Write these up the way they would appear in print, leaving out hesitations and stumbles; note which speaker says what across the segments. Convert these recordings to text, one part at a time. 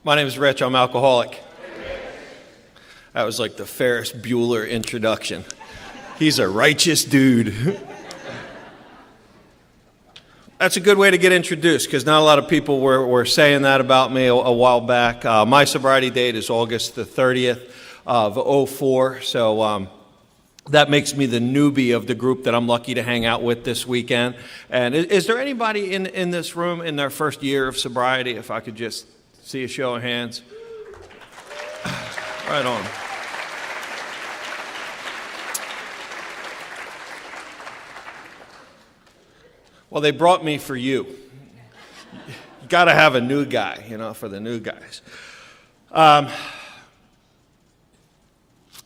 Speaker 1: My name is Rich. I'm alcoholic. That was like the Ferris Bueller introduction. He's a righteous dude. That's a good way to get introduced because not a lot of people were saying that about me a while back. My sobriety date is August the 30th of 2004, so that makes me the newbie of the group that I'm lucky to hang out with this weekend. And is there anybody in this room in their first year of sobriety? If I could just see a show of hands. Right on. Well, they brought me for you. You got to have a new guy, for the new guys.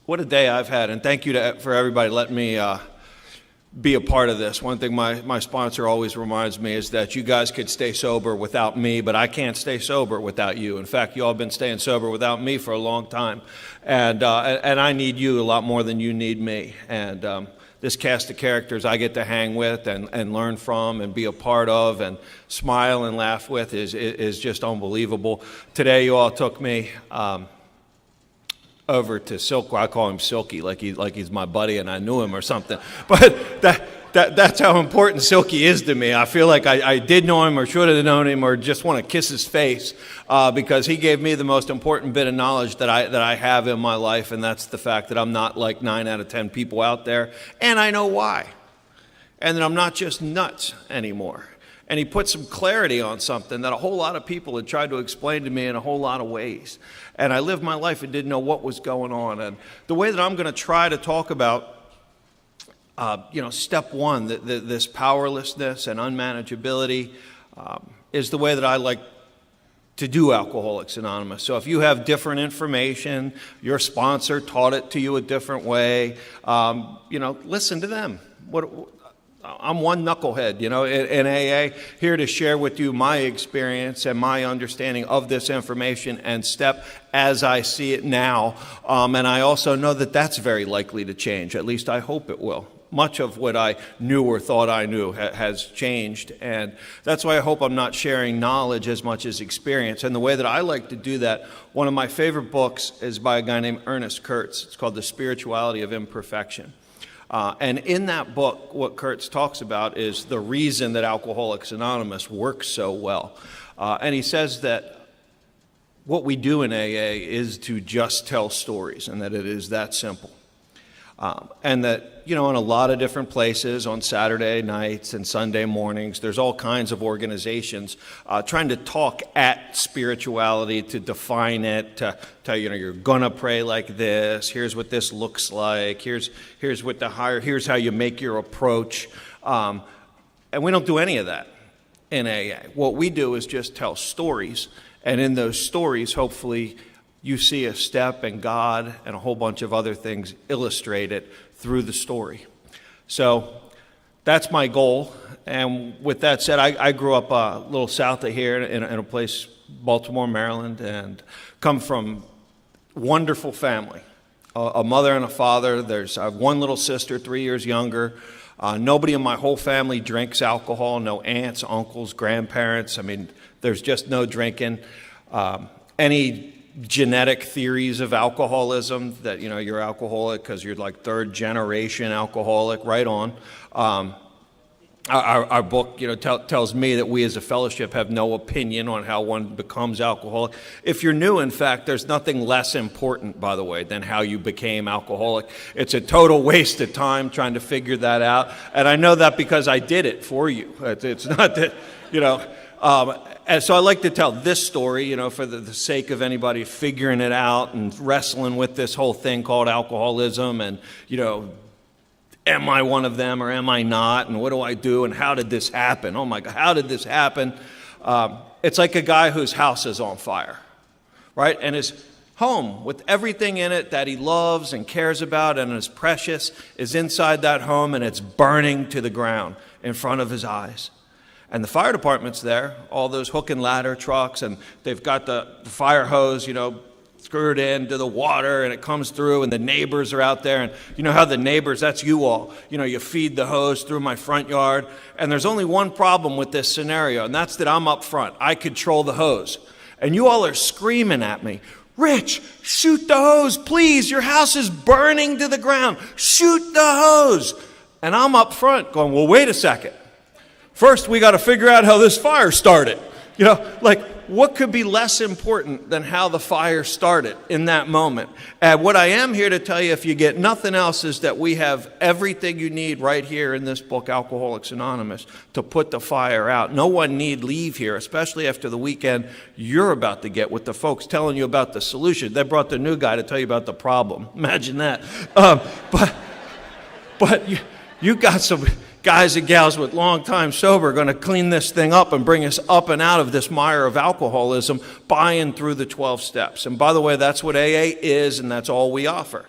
Speaker 1: What a day I've had, and thank you for everybody letting me be a part of this. One thing my sponsor always reminds me is that you guys could stay sober without me, but I can't stay sober without you. In fact, you all have been staying sober without me for a long time, and I need you a lot more than you need me. And this cast of characters I get to hang with and learn from and be a part of and smile and laugh with is just unbelievable. Today you all took me over to Silk. I call him Silky, like he's my buddy and I knew him or something. But that's how important Silky is to me. I feel like I did know him or should have known him or just want to kiss his face because he gave me the most important bit of knowledge that I have in my life, and that's the fact that I'm not like 9 out of 10 people out there, and I know why. And that I'm not just nuts anymore. And he put some clarity on something that a whole lot of people had tried to explain to me in a whole lot of ways. And I lived my life and didn't know what was going on. And the way that I'm going to try to talk about, step one, this powerlessness and unmanageability, is the way that I like to do Alcoholics Anonymous. So if you have different information, your sponsor taught it to you a different way, listen to them. I'm one knucklehead, in AA, here to share with you my experience and my understanding of this information and step as I see it now. And I also know that that's very likely to change. At least I hope it will. Much of what I knew or thought I knew has changed. And that's why I hope I'm not sharing knowledge as much as experience. And the way that I like to do that, one of my favorite books is by a guy named Ernest Kurtz. It's called The Spirituality of Imperfection. And in that book, what Kurtz talks about is the reason that Alcoholics Anonymous works so well. And he says that what we do in AA is to just tell stories, and that it is that simple. And that, in a lot of different places on Saturday nights and Sunday mornings, there's all kinds of organizations trying to talk at spirituality, to define it, to tell you, you're going to pray like this, here's what this looks like, here's how you make your approach. And we don't do any of that in AA. What we do is just tell stories, and in those stories, hopefully, you see a step and God and a whole bunch of other things illustrated through the story. So that's my goal. And with that said, I grew up a little south of here in a place, Baltimore, Maryland, and come from a wonderful family, a mother and a father. I have one little sister, 3 years younger. Nobody in my whole family drinks alcohol, no aunts, uncles, grandparents. There's just no drinking. Any genetic theories of alcoholism, that you're alcoholic because you're like third generation alcoholic, right on. Our book tells me that we as a fellowship have no opinion on how one becomes alcoholic. If you're new, in fact, there's nothing less important, by the way, than how you became alcoholic. It's a total waste of time trying to figure that out, and I know that because I did it for you. It's not that and so I like to tell this story, for the sake of anybody figuring it out and wrestling with this whole thing called alcoholism and, am I one of them or am I not? And what do I do? And how did this happen? Oh my God, how did this happen? It's like a guy whose house is on fire, right? And his home with everything in it that he loves and cares about and is precious is inside that home, and it's burning to the ground in front of his eyes. And the fire department's there, all those hook and ladder trucks, and they've got the fire hose, screwed into the water, and it comes through, and the neighbors are out there, and you know how the neighbors, that's you all. You feed the hose through my front yard, and there's only one problem with this scenario, and that's that I'm up front. I control the hose. And you all are screaming at me, Rich, shoot the hose, please. Your house is burning to the ground. Shoot the hose. And I'm up front going, well, wait a second. First, we got to figure out how this fire started. What could be less important than how the fire started in that moment? And what I am here to tell you, if you get nothing else, is that we have everything you need right here in this book, Alcoholics Anonymous, to put the fire out. No one need leave here, especially after the weekend you're about to get with the folks telling you about the solution. They brought the new guy to tell you about the problem. Imagine that. But you got some guys and gals with long time sober going to clean this thing up and bring us up and out of this mire of alcoholism, buying through the 12 steps. And by the way, that's what AA is, and that's all we offer,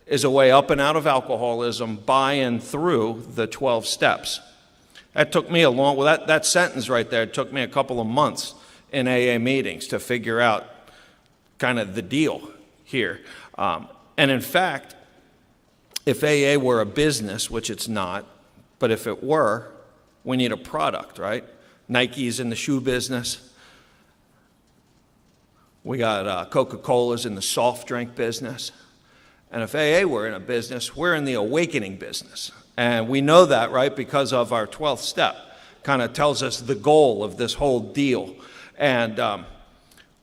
Speaker 1: is a way up and out of alcoholism, buying through the 12 steps. That took me that sentence right there, it took me a couple of months in AA meetings to figure out kind of the deal here. And in fact, if AA were a business, which it's not, but if it were, we need a product, right? Nike's in the shoe business. We got Coca-Cola's in the soft drink business. And if AA were in a business, we're in the awakening business. And we know that, right, because of our 12th step. Kind of tells us the goal of this whole deal. And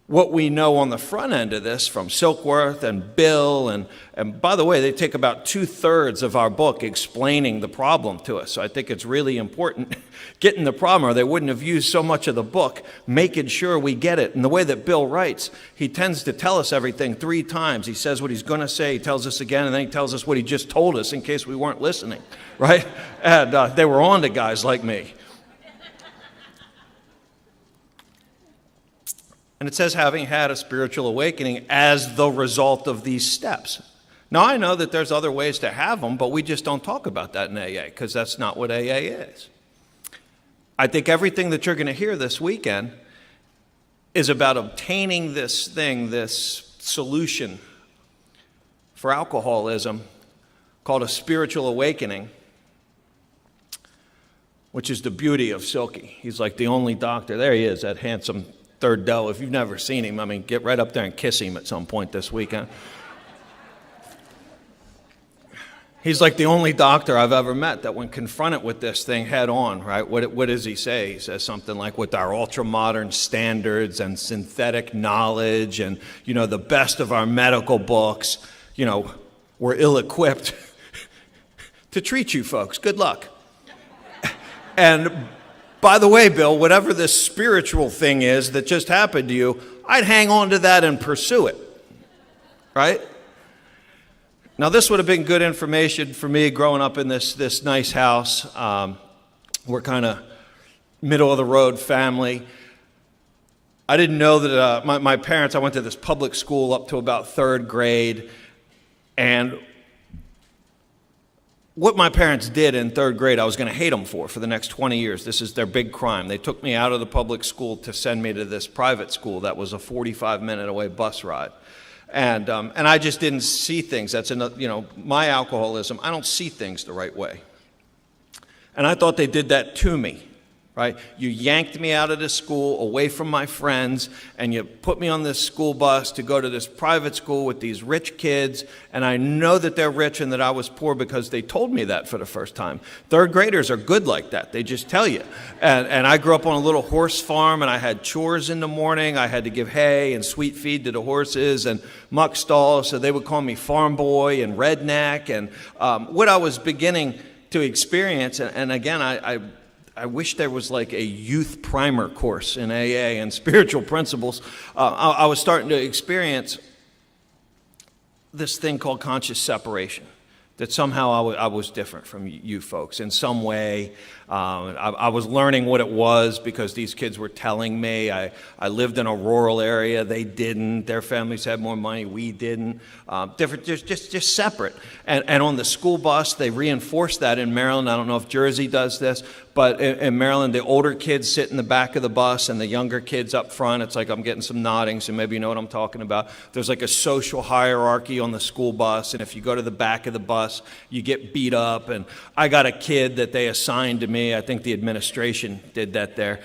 Speaker 1: what we know on the front end of this from Silkworth and Bill, and by the way, they take about 2/3 of our book explaining the problem to us. So I think it's really important getting the problem, or they wouldn't have used so much of the book, making sure we get it. And the way that Bill writes, he tends to tell us everything 3 times. He says what he's going to say, he tells us again, and then he tells us what he just told us in case we weren't listening, right? And they were on to guys like me. And it says, having had a spiritual awakening as the result of these steps. Now, I know that there's other ways to have them, but we just don't talk about that in AA, because that's not what AA is. I think everything that you're going to hear this weekend is about obtaining this solution for alcoholism called a spiritual awakening, which is the beauty of Silky. He's like the only doctor. There he is, that handsome third doe. If you've never seen him, I mean, get right up there and kiss him at some point this weekend. He's like the only doctor I've ever met that when confronted with this thing head on, right, what does he say? He says something like, with our ultra-modern standards and synthetic knowledge and, the best of our medical books, we're ill-equipped to treat you folks. Good luck. And by the way, Bill, whatever this spiritual thing is that just happened to you, I'd hang on to that and pursue it, right? Now, this would have been good information for me growing up in this nice house. We're kind of middle-of-the-road family. I didn't know that my parents, I went to this public school up to about 3rd grade, and what my parents did in 3rd grade, I was going to hate them for the next 20 years. This is their big crime. They took me out of the public school to send me to this private school that was a 45-minute away bus ride. And I just didn't see things. That's my alcoholism. I don't see things the right way. And I thought they did that to me. Right? You yanked me out of this school, away from my friends, and you put me on this school bus to go to this private school with these rich kids, and I know that they're rich and that I was poor because they told me that for the first time. 3rd graders are good like that. They just tell you. And I grew up on a little horse farm, and I had chores in the morning. I had to give hay and sweet feed to the horses and muck stalls, so they would call me farm boy and redneck. And what I was beginning to experience, and again, I wish there was like a youth primer course in AA and spiritual principles. I was starting to experience this thing called conscious separation, that somehow I was different from you folks in some way. I was learning what it was because these kids were telling me. I lived in a rural area. They didn't. Their families had more money. We didn't. Different, just separate. And on the school bus, they reinforced that in Maryland. I don't know if Jersey does this, but in Maryland, the older kids sit in the back of the bus and the younger kids up front. It's like I'm getting some nodding, so maybe you know what I'm talking about. There's like a social hierarchy on the school bus, and if you go to the back of the bus, you get beat up. And I got a kid that they assigned to me. I think the administration did that there.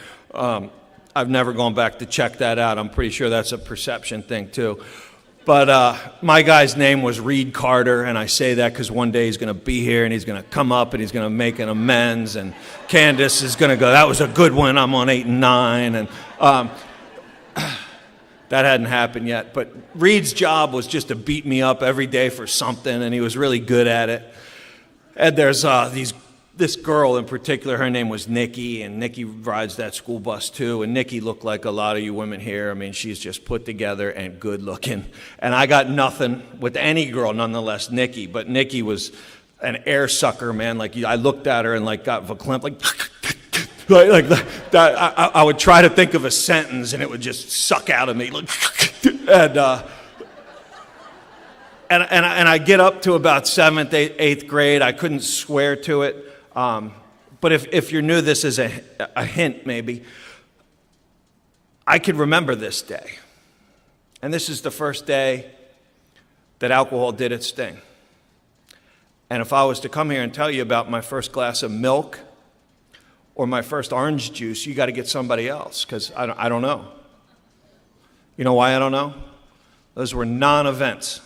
Speaker 1: I've never gone back to check that out. I'm pretty sure that's a perception thing too. But my guy's name was Reed Carter, and I say that because one day he's going to be here, and he's going to come up, and he's going to make an amends, and Candace is going to go, that was a good one, I'm on 8 and 9, and that hadn't happened yet. But Reed's job was just to beat me up every day for something, and he was really good at it. And there's this girl in particular, her name was Nikki, and Nikki rides that school bus too, and Nikki looked like a lot of you women here. I mean, she's just put together and good looking. And I got nothing with any girl, nonetheless, Nikki, but Nikki was an air sucker, man. Like, I looked at her and like got verklempt, like that. I would try to think of a sentence and it would just suck out of me. And I get up to about 7th, 8th grade. I couldn't swear to it. But if you're new, this is a hint maybe. I could remember this day. And this is the first day that alcohol did its thing. And if I was to come here and tell you about my first glass of milk or my first orange juice, you got to get somebody else, because I don't know. You know why I don't know? Those were non-events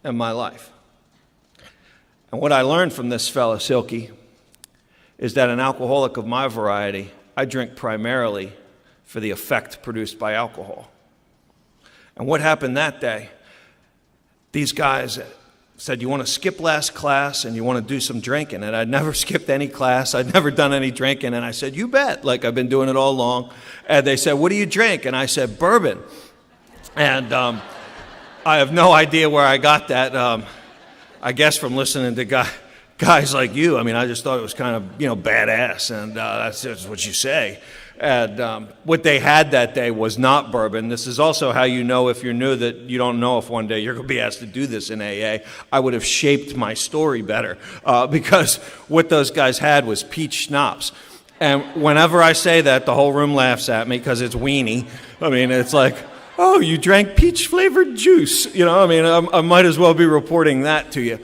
Speaker 1: in my life. And what I learned from this fella, Silky, is that an alcoholic of my variety, I drink primarily for the effect produced by alcohol. And what happened that day, these guys said, you want to skip last class and you want to do some drinking? And I'd never skipped any class. I'd never done any drinking. And I said, you bet, like I've been doing it all along. And they said, what do you drink? And I said, bourbon. And I have no idea where I got that. I guess from listening to guys like you. I mean, I just thought it was kind of, badass, and that's just what you say. And what they had that day was not bourbon. This is also how you know, if you're new, that you don't know if one day you're going to be asked to do this in AA. I would have shaped my story better, because what those guys had was peach schnapps. And whenever I say that, the whole room laughs at me because it's weenie. I mean, it's like, oh, you drank peach-flavored juice. I might as well be reporting that to you.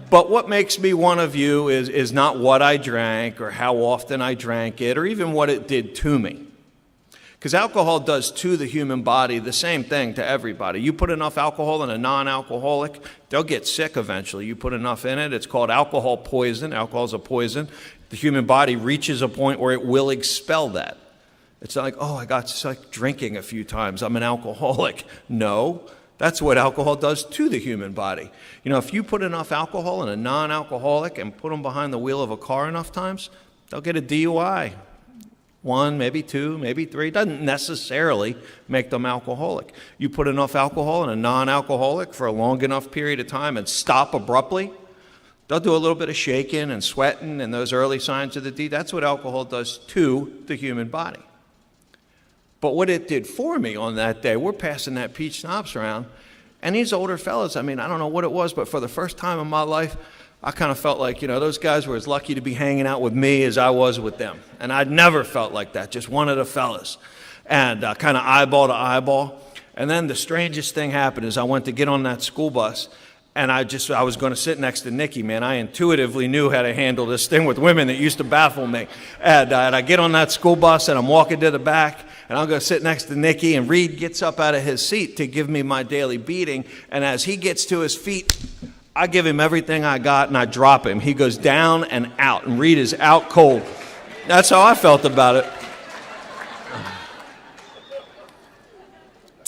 Speaker 1: But what makes me one of you is not what I drank or how often I drank it or even what it did to me. Because alcohol does to the human body the same thing to everybody. You put enough alcohol in a non-alcoholic, they'll get sick eventually. You put enough in it, it's called alcohol poison. Alcohol is a poison. The human body reaches a point where it will expel that. It's not like, oh, I got sick drinking a few times, I'm an alcoholic. No. That's what alcohol does to the human body. If you put enough alcohol in a non-alcoholic and put them behind the wheel of a car enough times, they'll get a DUI. 1, maybe 2, maybe 3. Doesn't necessarily make them alcoholic. You put enough alcohol in a non-alcoholic for a long enough period of time and stop abruptly, they'll do a little bit of shaking and sweating and those early signs of the D. That's what alcohol does to the human body. But what it did for me on that day, we're passing that peach schnapps around, and these older fellas, I don't know what it was, but for the first time in my life, I kind of felt like, those guys were as lucky to be hanging out with me as I was with them. And I'd never felt like that, just one of the fellas, and kind of eyeball to eyeball. And then the strangest thing happened is I went to get on that school bus, and I was going to sit next to Nikki, man. I intuitively knew how to handle this thing with women that used to baffle me. And I get on that school bus, and I'm walking to the back, and I'll go sit next to Nikki, and Reed gets up out of his seat to give me my daily beating. And as he gets to his feet, I give him everything I got, and I drop him. He goes down and out, and Reed is out cold. That's how I felt about it.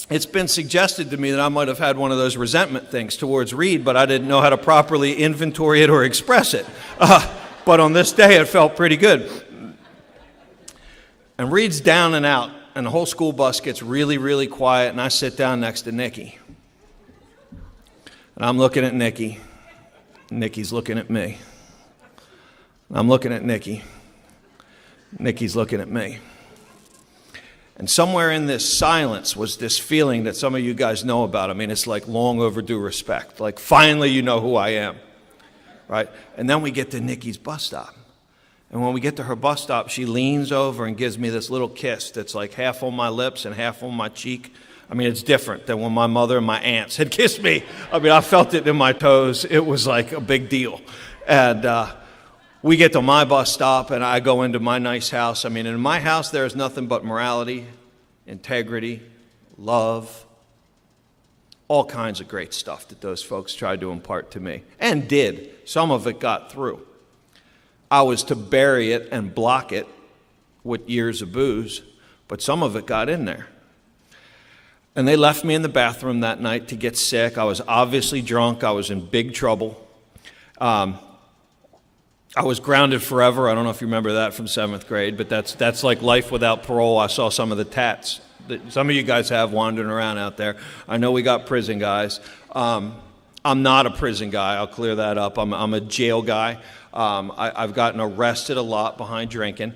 Speaker 1: It's been suggested to me that I might have had one of those resentment things towards Reed, but I didn't know how to properly inventory it or express it. But on this day, it felt pretty good. And Reed's down and out, and the whole school bus gets really, really quiet, and I sit down next to Nikki. And I'm looking at Nikki. Nikki's looking at me. And I'm looking at Nikki. Nikki's looking at me. And somewhere in this silence was this feeling that some of you guys know about. It's like long overdue respect. Like, finally you know who I am, right? And then we get to Nikki's bus stop. And when we get to her bus stop, she leans over and gives me this little kiss that's like half on my lips and half on my cheek. It's different than when my mother and my aunts had kissed me. I felt it in my toes. It was like a big deal. And we get to my bus stop, and I go into my nice house. I mean, in my house, there is nothing but morality, integrity, love, all kinds of great stuff that those folks tried to impart to me, and did. Some of it got through. I was to bury it and block it with years of booze, but some of it got in there. And they left me in the bathroom that night to get sick. I was obviously drunk. I was in big trouble. I was grounded forever. I don't know if you remember that from 7th grade, but that's like life without parole. I saw some of the tats that some of you guys have wandering around out there. I know we got prison guys. I'm not a prison guy. I'll clear that up. I'm a jail guy. I've gotten arrested a lot behind drinking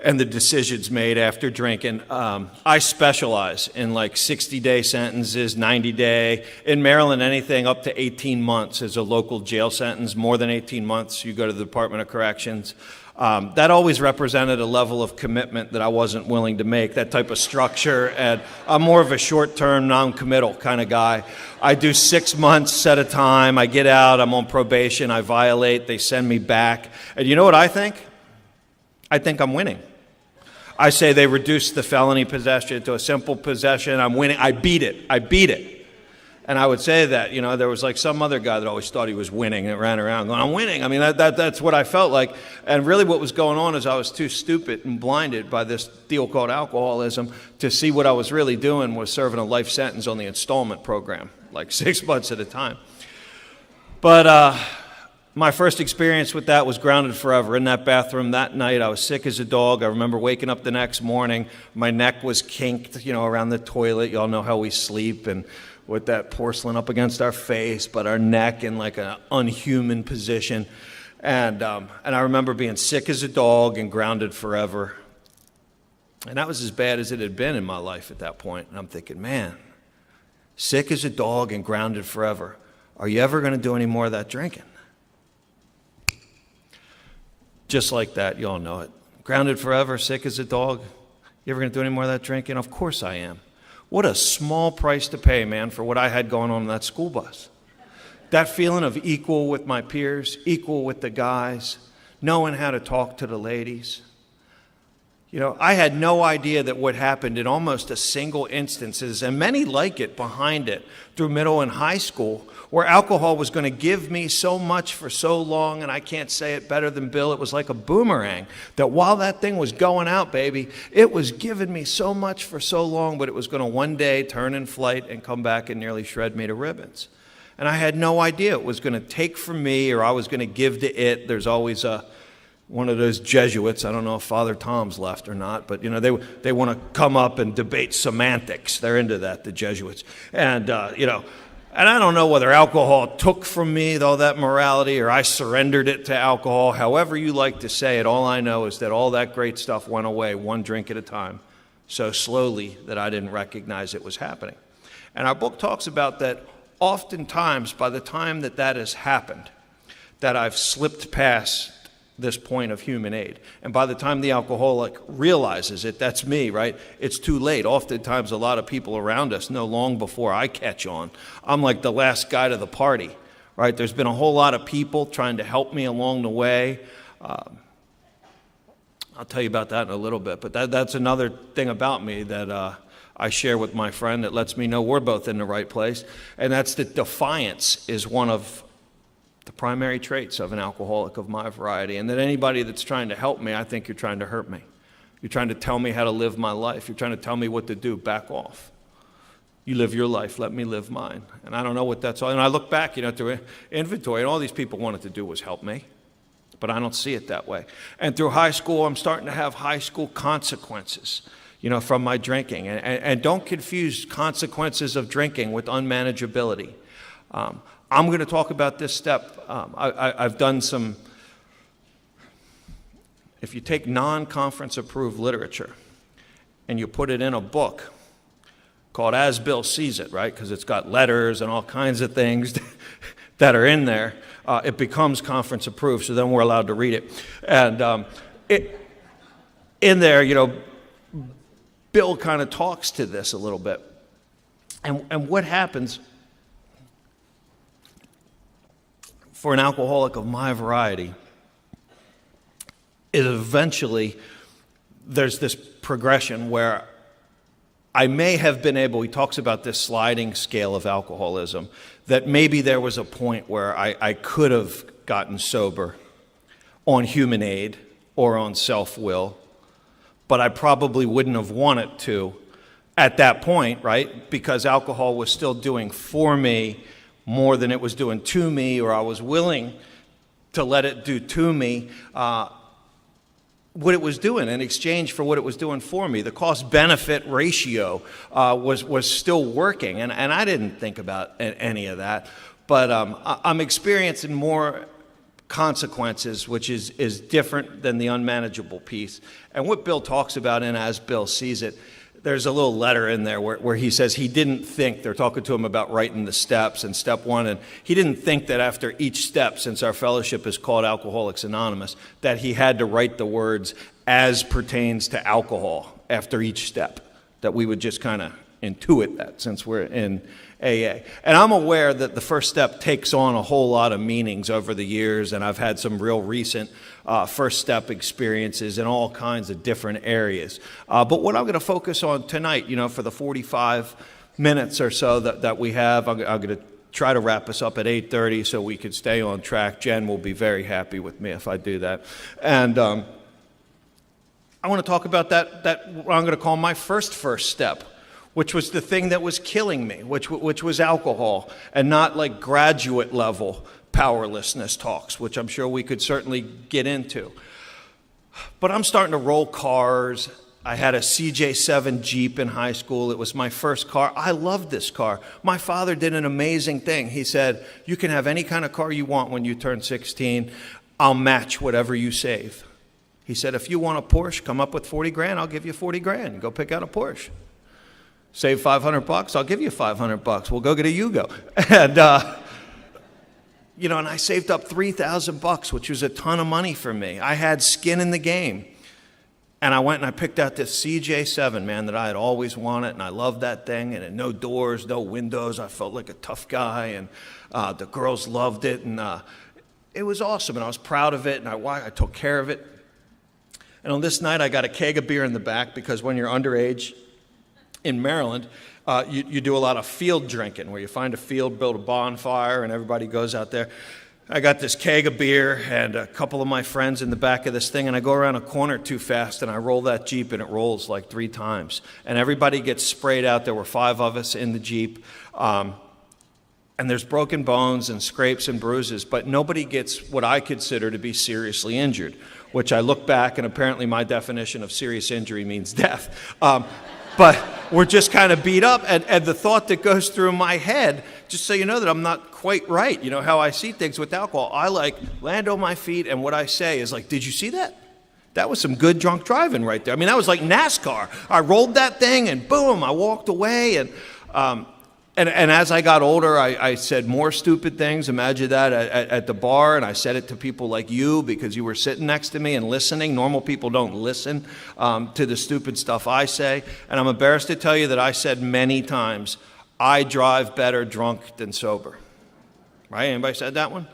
Speaker 1: and the decisions made after drinking. I specialize in like 60-day sentences, 90-day. In Maryland, anything up to 18 months is a local jail sentence. More than 18 months, you go to the Department of Corrections. That always represented a level of commitment that I wasn't willing to make, that type of structure. And I'm more of a short-term, non-committal kind of guy. I do 6 months at a time. I get out. I'm on probation. I violate. They send me back. And you know what I think? I think I'm winning. I say they reduced the felony possession to a simple possession. I'm winning. I beat it. And I would say that, there was like some other guy that always thought he was winning and ran around going, I'm winning. I mean, that's what I felt like. And really what was going on is I was too stupid and blinded by this deal called alcoholism to see what I was really doing was serving a life sentence on the installment program, like 6 months at a time. But my first experience with that was grounded forever. In that bathroom that night, I was sick as a dog. I remember waking up the next morning. My neck was kinked, around the toilet. You all know how we sleep, and with that porcelain up against our face, but our neck in like an unhuman position. And I remember being sick as a dog and grounded forever. And that was as bad as it had been in my life at that point. And I'm thinking, man, sick as a dog and grounded forever. Are you ever going to do any more of that drinking? Just like that, you all know it. Grounded forever, sick as a dog. You ever going to do any more of that drinking? Of course I am. What a small price to pay, man, for what I had going on in that school bus. That feeling of equal with my peers, equal with the guys, knowing how to talk to the ladies. I had no idea that what happened in almost a single instances, and many like it behind it, through middle and high school, where alcohol was going to give me so much for so long, and I can't say it better than Bill, it was like a boomerang, that while that thing was going out, baby, it was giving me so much for so long, but it was going to one day turn in flight and come back and nearly shred me to ribbons. And I had no idea it was going to take from me or I was going to give to it. There's always one of those Jesuits, I don't know if Father Tom's left or not, but they want to come up and debate semantics. They're into that, the Jesuits. And and I don't know whether alcohol took from me all that morality or I surrendered it to alcohol. However you like to say it, all I know is that all that great stuff went away one drink at a time, so slowly that I didn't recognize it was happening. And our book talks about that oftentimes by the time that has happened, that I've slipped past this point of human aid. And by the time the alcoholic realizes it, that's me, right? It's too late. Oftentimes a lot of people around us know long before I catch on. I'm like the last guy to the party, right? There's been a whole lot of people trying to help me along the way. I'll tell you about that in a little bit, but that's another thing about me that I share with my friend that lets me know we're both in the right place, and that's that defiance is one of the primary traits of an alcoholic of my variety, and that anybody that's trying to help me, I think you're trying to hurt me. You're trying to tell me how to live my life. You're trying to tell me what to do. Back off. You live your life. Let me live mine. And I don't know what that's all. And I look back, through inventory, and all these people wanted to do was help me, but I don't see it that way. And through high school, I'm starting to have high school consequences, from my drinking. And don't confuse consequences of drinking with unmanageability. I'm going to talk about this step. I've done some, if you take non-conference approved literature and you put it in a book called As Bill Sees It, right? Because it's got letters and all kinds of things that are in there, it becomes conference approved, so then we're allowed to read it. And in there, Bill kind of talks to this a little bit. And what happens for an alcoholic of my variety is eventually there's this progression where I may have been able, he talks about this sliding scale of alcoholism, that maybe there was a point where I could have gotten sober on human aid or on self-will, but I probably wouldn't have wanted to at that point, right? Because alcohol was still doing for me more than it was doing to me, or I was willing to let it do to me what it was doing in exchange for what it was doing for me. The cost-benefit ratio was still working, and I didn't think about any of that. But I'm experiencing more consequences, which is different than the unmanageable piece. And what Bill talks about in As Bill Sees It, there's a little letter in there where he says he didn't think, they're talking to him about writing the steps and step one, and he didn't think that after each step, since our fellowship is called Alcoholics Anonymous, that he had to write the words as pertains to alcohol after each step, that we would just kind of intuit that since we're in AA. And I'm aware that the first step takes on a whole lot of meanings over the years, and I've had some real recent first step experiences in all kinds of different areas. But what I'm going to focus on tonight, for the 45 minutes or so that we have, I'm going to try to wrap us up at 8:30 so we can stay on track. Jen will be very happy with me if I do that. And I want to talk about that what I'm going to call my first step, which was the thing that was killing me, which was alcohol, and not like graduate level powerlessness talks, which I'm sure we could certainly get into. But I'm starting to roll cars. I had a CJ7 Jeep in high school. It was my first car. I loved this car. My father did an amazing thing. He said, you can have any kind of car you want when you turn 16. I'll match whatever you save. He said, if you want a Porsche, come up with 40 grand, I'll give you 40 grand. Go pick out a Porsche. Save $500, I'll give you $500. We'll go get a Yugo. And, and I saved up $3,000, which was a ton of money for me. I had skin in the game. And I went and I picked out this CJ7, man, that I had always wanted, and I loved that thing. And it had no doors, no windows. I felt like a tough guy, and the girls loved it. And it was awesome, and I was proud of it, and I took care of it. And on this night, I got a keg of beer in the back, because when you're underage in Maryland, you do a lot of field drinking, where you find a field, build a bonfire, and everybody goes out there. I got this keg of beer and a couple of my friends in the back of this thing, and I go around a corner too fast, and I roll that Jeep, and it rolls like 3 times. And everybody gets sprayed out. There were 5 of us in the Jeep. And there's broken bones and scrapes and bruises, but nobody gets what I consider to be seriously injured, which I look back, and apparently my definition of serious injury means death. But we're just kind of beat up, and the thought that goes through my head, just so you know that I'm not quite right, how I see things with alcohol, I land on my feet, and what I say is did you see that? That was some good drunk driving right there. I mean, that was like NASCAR. I rolled that thing, and boom, I walked away, and as I got older, I said more stupid things. Imagine that at the bar, and I said it to people like you because you were sitting next to me and listening. Normal people don't listen to the stupid stuff I say. And I'm embarrassed to tell you that I said many times, I drive better drunk than sober. Right? Anybody said that one?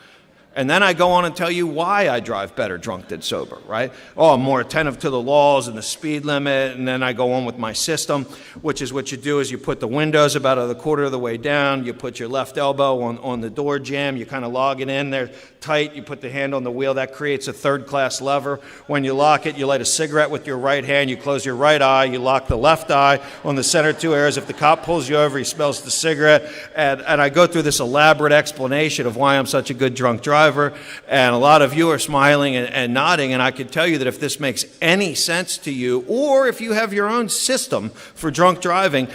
Speaker 1: And then I go on and tell you why I drive better drunk than sober, right? Oh, I'm more attentive to the laws and the speed limit, and then I go on with my system, which is what you do is you put the windows about a quarter of the way down, you put your left elbow on the door jamb, you kind of log it in there tight, you put the hand on the wheel, that creates a third-class lever. When you lock it, you light a cigarette with your right hand, you close your right eye, you lock the left eye on the center 2 areas. If the cop pulls you over, he smells the cigarette, and I go through this elaborate explanation of why I'm such a good drunk driver. And a lot of you are smiling and nodding, and I can tell you that if this makes any sense to you, or if you have your own system for drunk driving,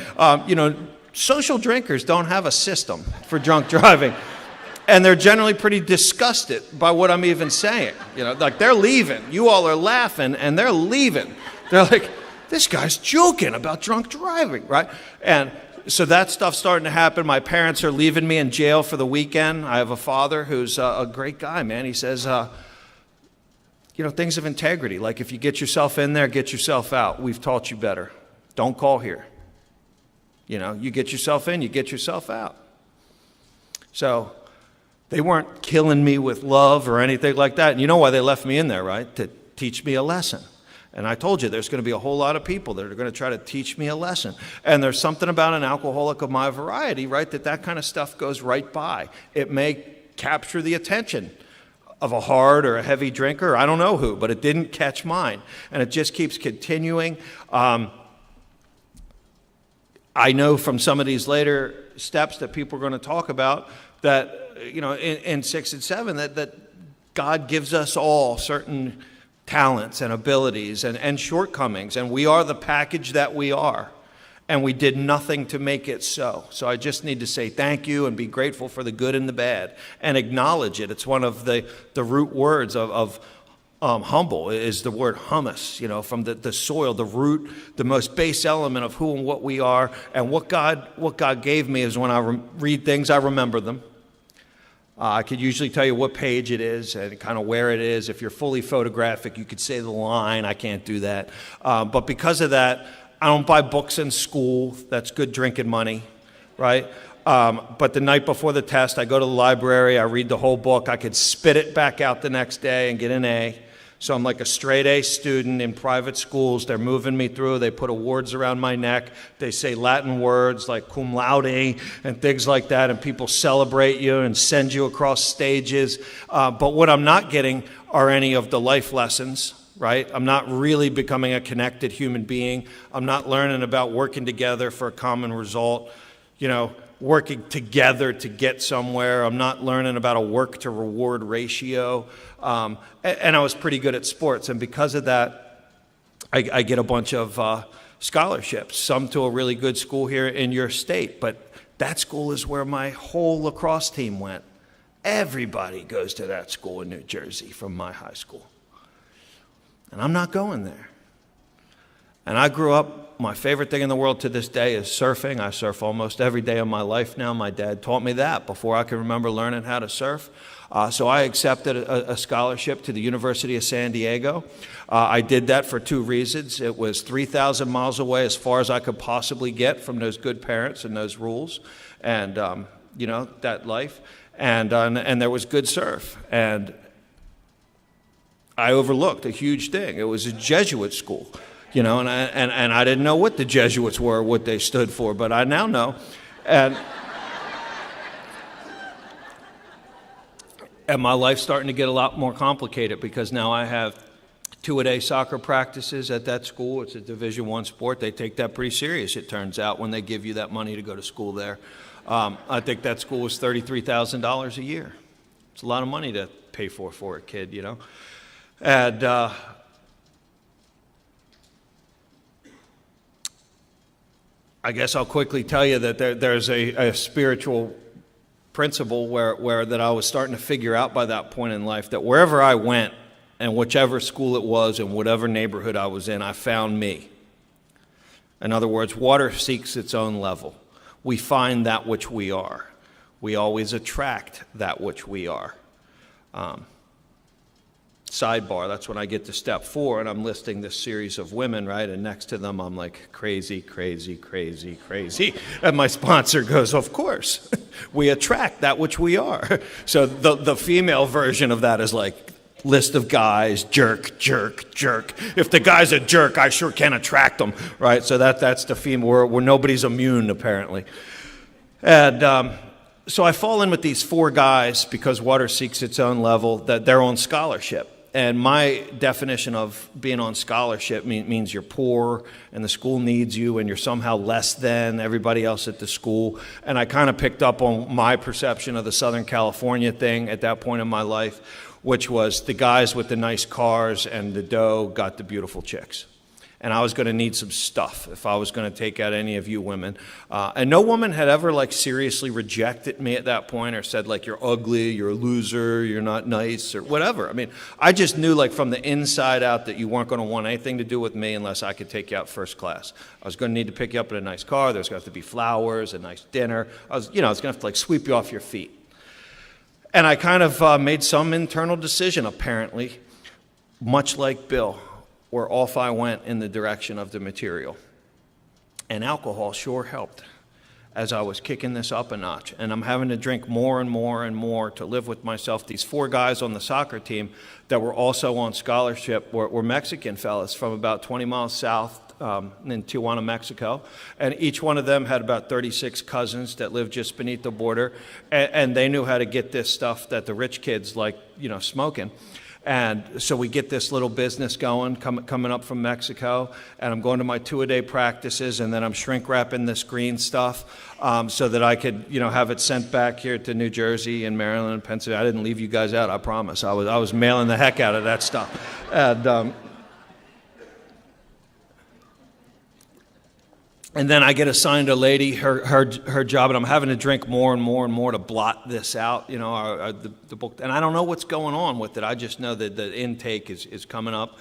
Speaker 1: social drinkers don't have a system for drunk driving. And they're generally pretty disgusted by what I'm even saying. They're leaving. You all are laughing, and they're leaving. They're like, this guy's joking about drunk driving, right? And so that stuff's starting to happen. My parents are leaving me in jail for the weekend. I have a father who's a great guy, man. He says, things of integrity. Like, if you get yourself in there, get yourself out. We've taught you better. Don't call here. You get yourself in, you get yourself out. So they weren't killing me with love or anything like that. And you know why they left me in there, right? teach me a lesson. And I told you, there's going to be a whole lot of people that are going to try to teach me a lesson. And there's something about an alcoholic of my variety, right, that kind of stuff goes right by. It may capture the attention of a hard or a heavy drinker, I don't know who, but it didn't catch mine. And it just keeps continuing. I know from some of these later steps that people are going to talk about that, in 6 and 7, that God gives us all certain talents and abilities and shortcomings, and we are the package that we are, and we did nothing to make it so. So I just need to say thank you and be grateful for the good and the bad and acknowledge it. It's one of the root words of humble is the word humus, from the soil, the root, the most base element of who and what we are. And what God gave me is when I read things, I remember them. I could usually tell you what page it is and kind of where it is. If you're fully photographic, you could say the line. I can't do that. But because of that, I don't buy books in school. That's good drinking money, right? But the night before the test, I go to the library. I read the whole book. I could spit it back out the next day and get an A. So I'm like a straight A student in private schools. They're moving me through. They put awards around my neck. They say Latin words like cum laude and things like that, and people celebrate you and send you across stages. But what I'm not getting are any of the life lessons, right? I'm not really becoming a connected human being. I'm not learning about working together for a common result, working together to get somewhere. I'm not learning about a work to reward ratio. And I was pretty good at sports. And because of that, I get a bunch of scholarships, some to a really good school here in your state. But that school is where my whole lacrosse team went. Everybody goes to that school in New Jersey from my high school. And I'm not going there. And I grew up, my favorite thing in the world to this day is surfing. I surf almost every day of my life now. My dad taught me that before I could remember learning how to surf. So I accepted a scholarship to the University of San Diego. I did that for 2 reasons. It was 3,000 miles away, as far as I could possibly get from those good parents and those rules and, that life. And there was good surf. And I overlooked a huge thing. It was a Jesuit school. And I didn't know what the Jesuits were, what they stood for, but I now know. And my life's starting to get a lot more complicated because now I have 2-a-day soccer practices at that school. It's a Division I sport. They take that pretty serious, it turns out, when they give you that money to go to school there. I think that school was $33,000 a year. It's a lot of money to pay for a kid, And I guess I'll quickly tell you that there's a spiritual principle where that I was starting to figure out by that point in life, that wherever I went and whichever school it was and whatever neighborhood I was in, I found me. In other words, water seeks its own level. We find that which we are. We always attract that which we are. Sidebar, that's when I get to step 4 and I'm listing this series of women, right? And next to them, I'm like, crazy, crazy, crazy, crazy. And my sponsor goes, of course, we attract that which we are. So the female version of that is like, list of guys, jerk, jerk, jerk. If the guy's a jerk, I sure can attract him, right? So that's the female, where nobody's immune, apparently. And so I fall in with these 4 guys because water seeks its own level, that they're on scholarship. And my definition of being on scholarship means you're poor and the school needs you and you're somehow less than everybody else at the school. And I kind of picked up on my perception of the Southern California thing at that point in my life, which was the guys with the nice cars and the dough got the beautiful chicks. And I was going to need some stuff if I was going to take out any of you women. And no woman had ever seriously rejected me at that point or said you're ugly, you're a loser, you're not nice or whatever. I mean, I just knew from the inside out that you weren't going to want anything to do with me unless I could take you out first class. I was going to need to pick you up in a nice car. There's going to have to be flowers, a nice dinner. I was going to have to sweep you off your feet. And I kind of made some internal decision, apparently, much like Bill, where off I went in the direction of the material. And alcohol sure helped. as I was kicking this up a notch. And I'm having to drink more and more and more to live with myself. These 4 guys on the soccer team that were also on scholarship were Mexican fellas from about 20 miles south in Tijuana, Mexico. And each one of them had about 36 cousins that lived just beneath the border. And they knew how to get this stuff that the rich kids like, smoking. And so we get this little business going, coming up from Mexico, and I'm going to my 2-a-day practices, and then I'm shrink wrapping this green stuff so that I could, have it sent back here to New Jersey and Maryland and Pennsylvania. I didn't leave you guys out, I promise. I was mailing the heck out of that stuff. And then I get assigned a lady, her job, and I'm having to drink more and more and more to blot this out, the book. And I don't know what's going on with it. I just know that the intake is coming up.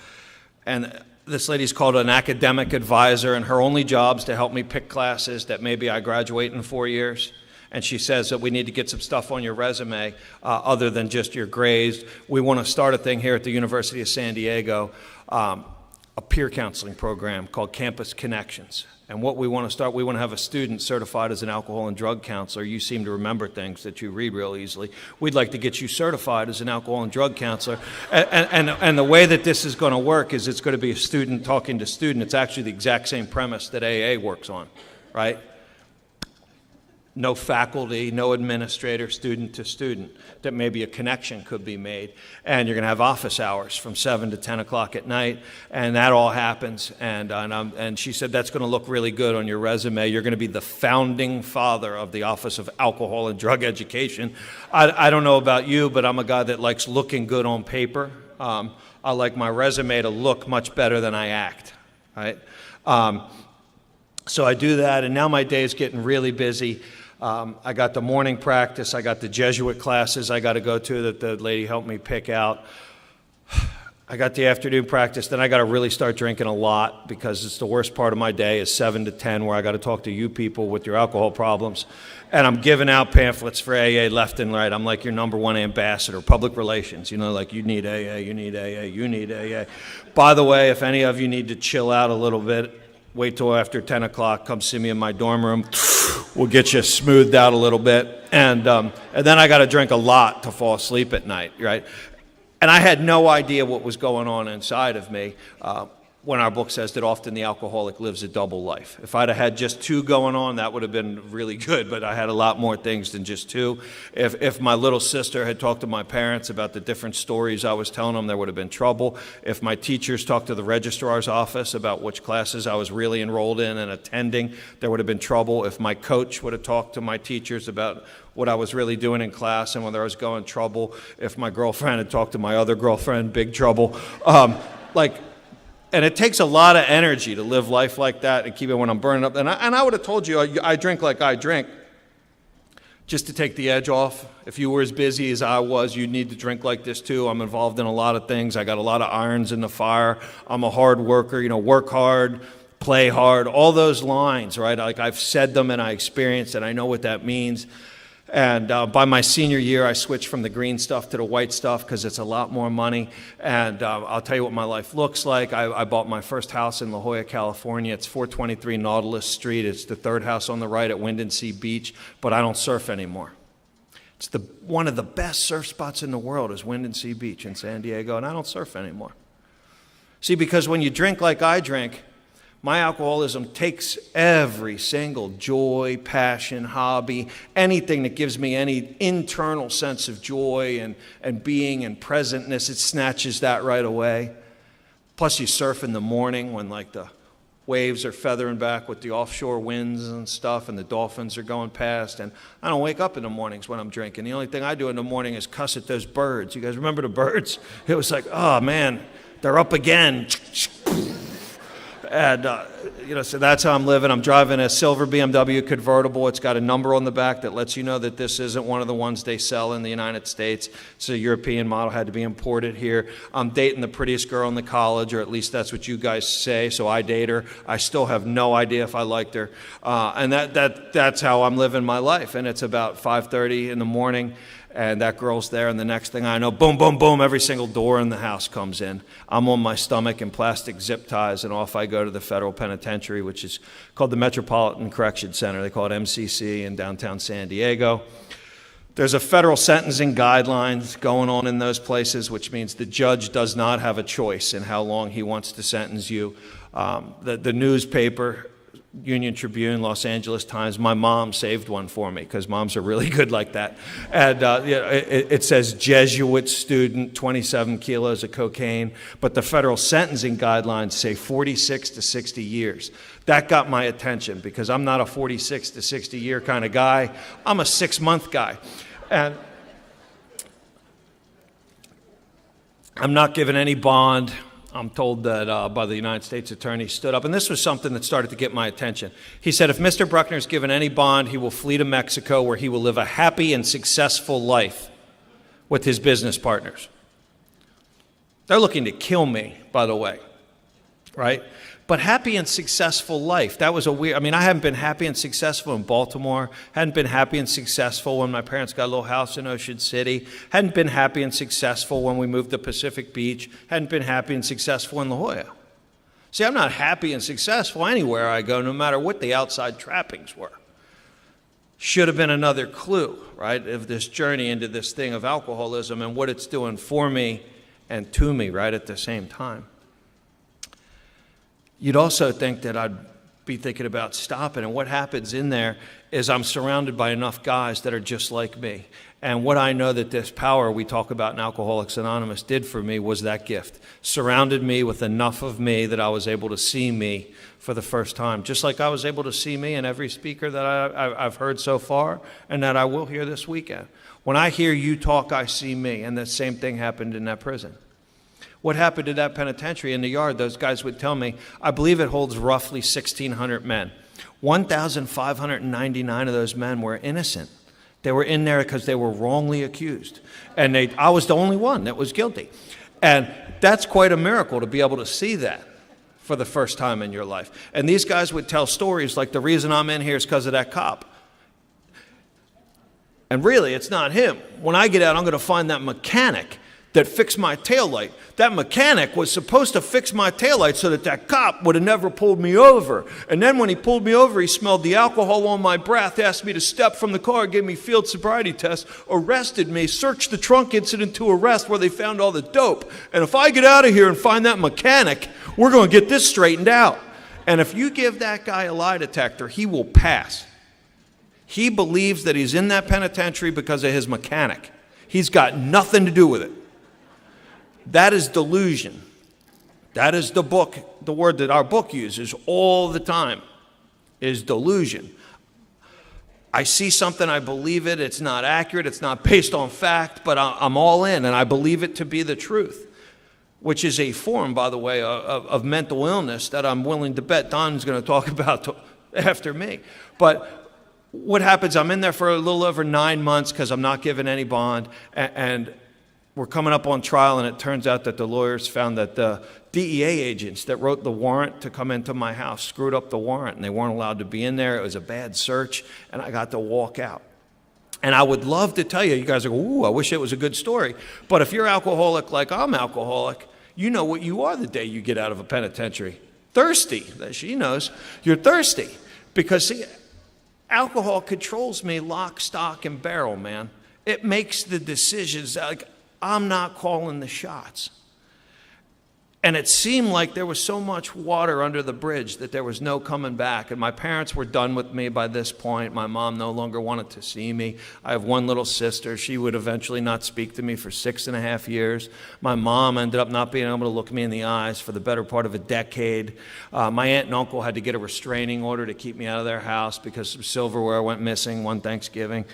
Speaker 1: And this lady's called an academic advisor, and her only job's to help me pick classes that maybe I graduate in 4 years. And she says that we need to get some stuff on your resume other than just your grades. We want to start a thing here at the University of San Diego, a peer counseling program called Campus Connections. And what we want to start, we want to have a student certified as an alcohol and drug counselor. You seem to remember things that you read real easily. We'd like to get you certified as an alcohol and drug counselor. And the way that this is going to work is it's going to be a student talking to student. It's actually the exact same premise that AA works on, right? No faculty, no administrator, student to student, that maybe a connection could be made. And you're going to have office hours from 7 to 10 o'clock at night, and that all happens. And she said, that's going to look really good on your resume. You're going to be the founding father of the Office of Alcohol and Drug Education. I don't know about you, but I'm a guy that likes looking good on paper. I like my resume to look much better than I act, right? So I do that, and now my day is getting really busy. I got the morning practice. I got the Jesuit classes I got to go to that the lady helped me pick out. I got the afternoon practice. Then I got to really start drinking a lot because it's the worst part of my day is 7 to 10 where I got to talk to you people with your alcohol problems. And I'm giving out pamphlets for AA left and right. I'm like your #1 ambassador, public relations. Like you need AA, you need AA, you need AA. By the way, if any of you need to chill out a little bit, wait till after 10 o'clock, come see me in my dorm room. We'll get you smoothed out a little bit. And then I got to drink a lot to fall asleep at night, right? And I had no idea what was going on inside of me when our book says that often the alcoholic lives a double life. If I'd have had just 2 going on, that would have been really good, but I had a lot more things than just 2. If my little sister had talked to my parents about the different stories I was telling them, there would have been trouble. If my teachers talked to the registrar's office about which classes I was really enrolled in and attending, there would have been trouble. If my coach would have talked to my teachers about what I was really doing in class and whether I was going trouble. If my girlfriend had talked to my other girlfriend, big trouble. And it takes a lot of energy to live life like that and keep it when I'm burning up. And I would have told you I drink like I drink just to take the edge off. If you were as busy as I was, you'd need to drink like this too. I'm involved in a lot of things. I got a lot of irons in the fire. I'm a hard worker, work hard, play hard, all those lines, right? Like I've said them and I experienced it. I know what that means. And by my senior year, I switched from the green stuff to the white stuff because it's a lot more money. And I'll tell you what my life looks like. I bought my first house in La Jolla, California. It's 423 Nautilus Street. It's the 3rd house on the right at Windansea Beach, but I don't surf anymore. It's one of the best surf spots in the world is Windansea Beach in San Diego, and I don't surf anymore. See, because when you drink like I drink, my alcoholism takes every single joy, passion, hobby, anything that gives me any internal sense of joy and being and presentness, it snatches that right away. Plus you surf in the morning when like the waves are feathering back with the offshore winds and stuff and the dolphins are going past. And I don't wake up in the mornings when I'm drinking. The only thing I do in the morning is cuss at those birds. You guys remember the birds? It was like, oh man, they're up again. And, so that's how I'm living. I'm driving a silver BMW convertible. It's got a number on the back that lets you know that this isn't one of the ones they sell in the United States. It's a European model, had to be imported here. I'm dating the prettiest girl in the college, or at least that's what you guys say, so I date her. I still have no idea if I liked her. And that's how I'm living my life. And it's about 5:30 in the morning. And that girl's there, and the next thing I know, boom, boom, boom, every single door in the house comes in. I'm on my stomach in plastic zip ties, and off I go to the federal penitentiary, which is called the Metropolitan Correction Center. They call it MCC in downtown San Diego. There's a federal sentencing guidelines going on in those places, which means the judge does not have a choice in how long he wants to sentence you. The newspaper, Union Tribune, Los Angeles Times, my mom saved one for me because moms are really good like that. And it says Jesuit student, 27 kilos of cocaine, but the federal sentencing guidelines say 46 to 60 years. That got my attention because I'm not a 46 to 60 year kind of guy. I'm a 6-month guy. And I'm not given any bond. I'm told that by the United States attorney, stood up. And this was something that started to get my attention. He said, if Mr. Bruckner is given any bond, he will flee to Mexico where he will live a happy and successful life with his business partners. They're looking to kill me, by the way, right? But happy and successful life, that was a weird, I mean, I haven't been happy and successful in Baltimore, hadn't been happy and successful when my parents got a little house in Ocean City, hadn't been happy and successful when we moved to Pacific Beach, hadn't been happy and successful in La Jolla. See, I'm not happy and successful anywhere I go, no matter what the outside trappings were. Should have been another clue, right, of this journey into this thing of alcoholism and what it's doing for me and to me, right, at the same time. You'd also think that I'd be thinking about stopping. And what happens in there is I'm surrounded by enough guys that are just like me. And what I know that this power we talk about in Alcoholics Anonymous did for me was that gift. Surrounded me with enough of me that I was able to see me for the first time. Just like I was able to see me in every speaker that I've heard so far and that I will hear this weekend. When I hear you talk, I see me. And the same thing happened in that prison. What happened to that penitentiary in the yard, those guys would tell me, I believe it holds roughly 1,600 men. 1,599 of those men were innocent. They were in there because they were wrongly accused. And I was the only one that was guilty. And that's quite a miracle to be able to see that for the first time in your life. And these guys would tell stories like, the reason I'm in here is because of that cop. And really, it's not him. When I get out, I'm going to find that mechanic that fixed my taillight. That mechanic was supposed to fix my taillight so that that cop would have never pulled me over. And then when he pulled me over, he smelled the alcohol on my breath, asked me to step from the car, gave me field sobriety tests, arrested me, searched the trunk incident to arrest where they found all the dope. And if I get out of here and find that mechanic, we're going to get this straightened out. And if you give that guy a lie detector, he will pass. He believes that he's in that penitentiary because of his mechanic. He's got nothing to do with it. That is delusion. That is the word that our book uses all the time, is delusion. I see something, I believe it, it's not accurate, it's not based on fact, but I'm all in and I believe it to be the truth, which is a form, by the way, of mental illness that I'm willing to bet Don's going to talk about after me. But what happens, I'm in there for a little over 9 months because I'm not given any bond, and we're coming up on trial, and it turns out that the lawyers found that the DEA agents that wrote the warrant to come into my house screwed up the warrant, and they weren't allowed to be in there. It was a bad search, and I got to walk out. And I would love to tell you, you guys are going, ooh, I wish it was a good story. But if you're alcoholic like I'm alcoholic, you know what you are the day you get out of a penitentiary. Thirsty. She knows. You're thirsty. Because, see, alcohol controls me lock, stock, and barrel, man. It makes the decisions. Like, I'm not calling the shots. And it seemed like there was so much water under the bridge that there was no coming back. And my parents were done with me by this point. My mom no longer wanted to see me. I have one little sister. She would eventually not speak to me for 6.5 years. My mom ended up not being able to look me in the eyes for the better part of a decade. My aunt and uncle had to get a restraining order to keep me out of their house because some silverware went missing one Thanksgiving.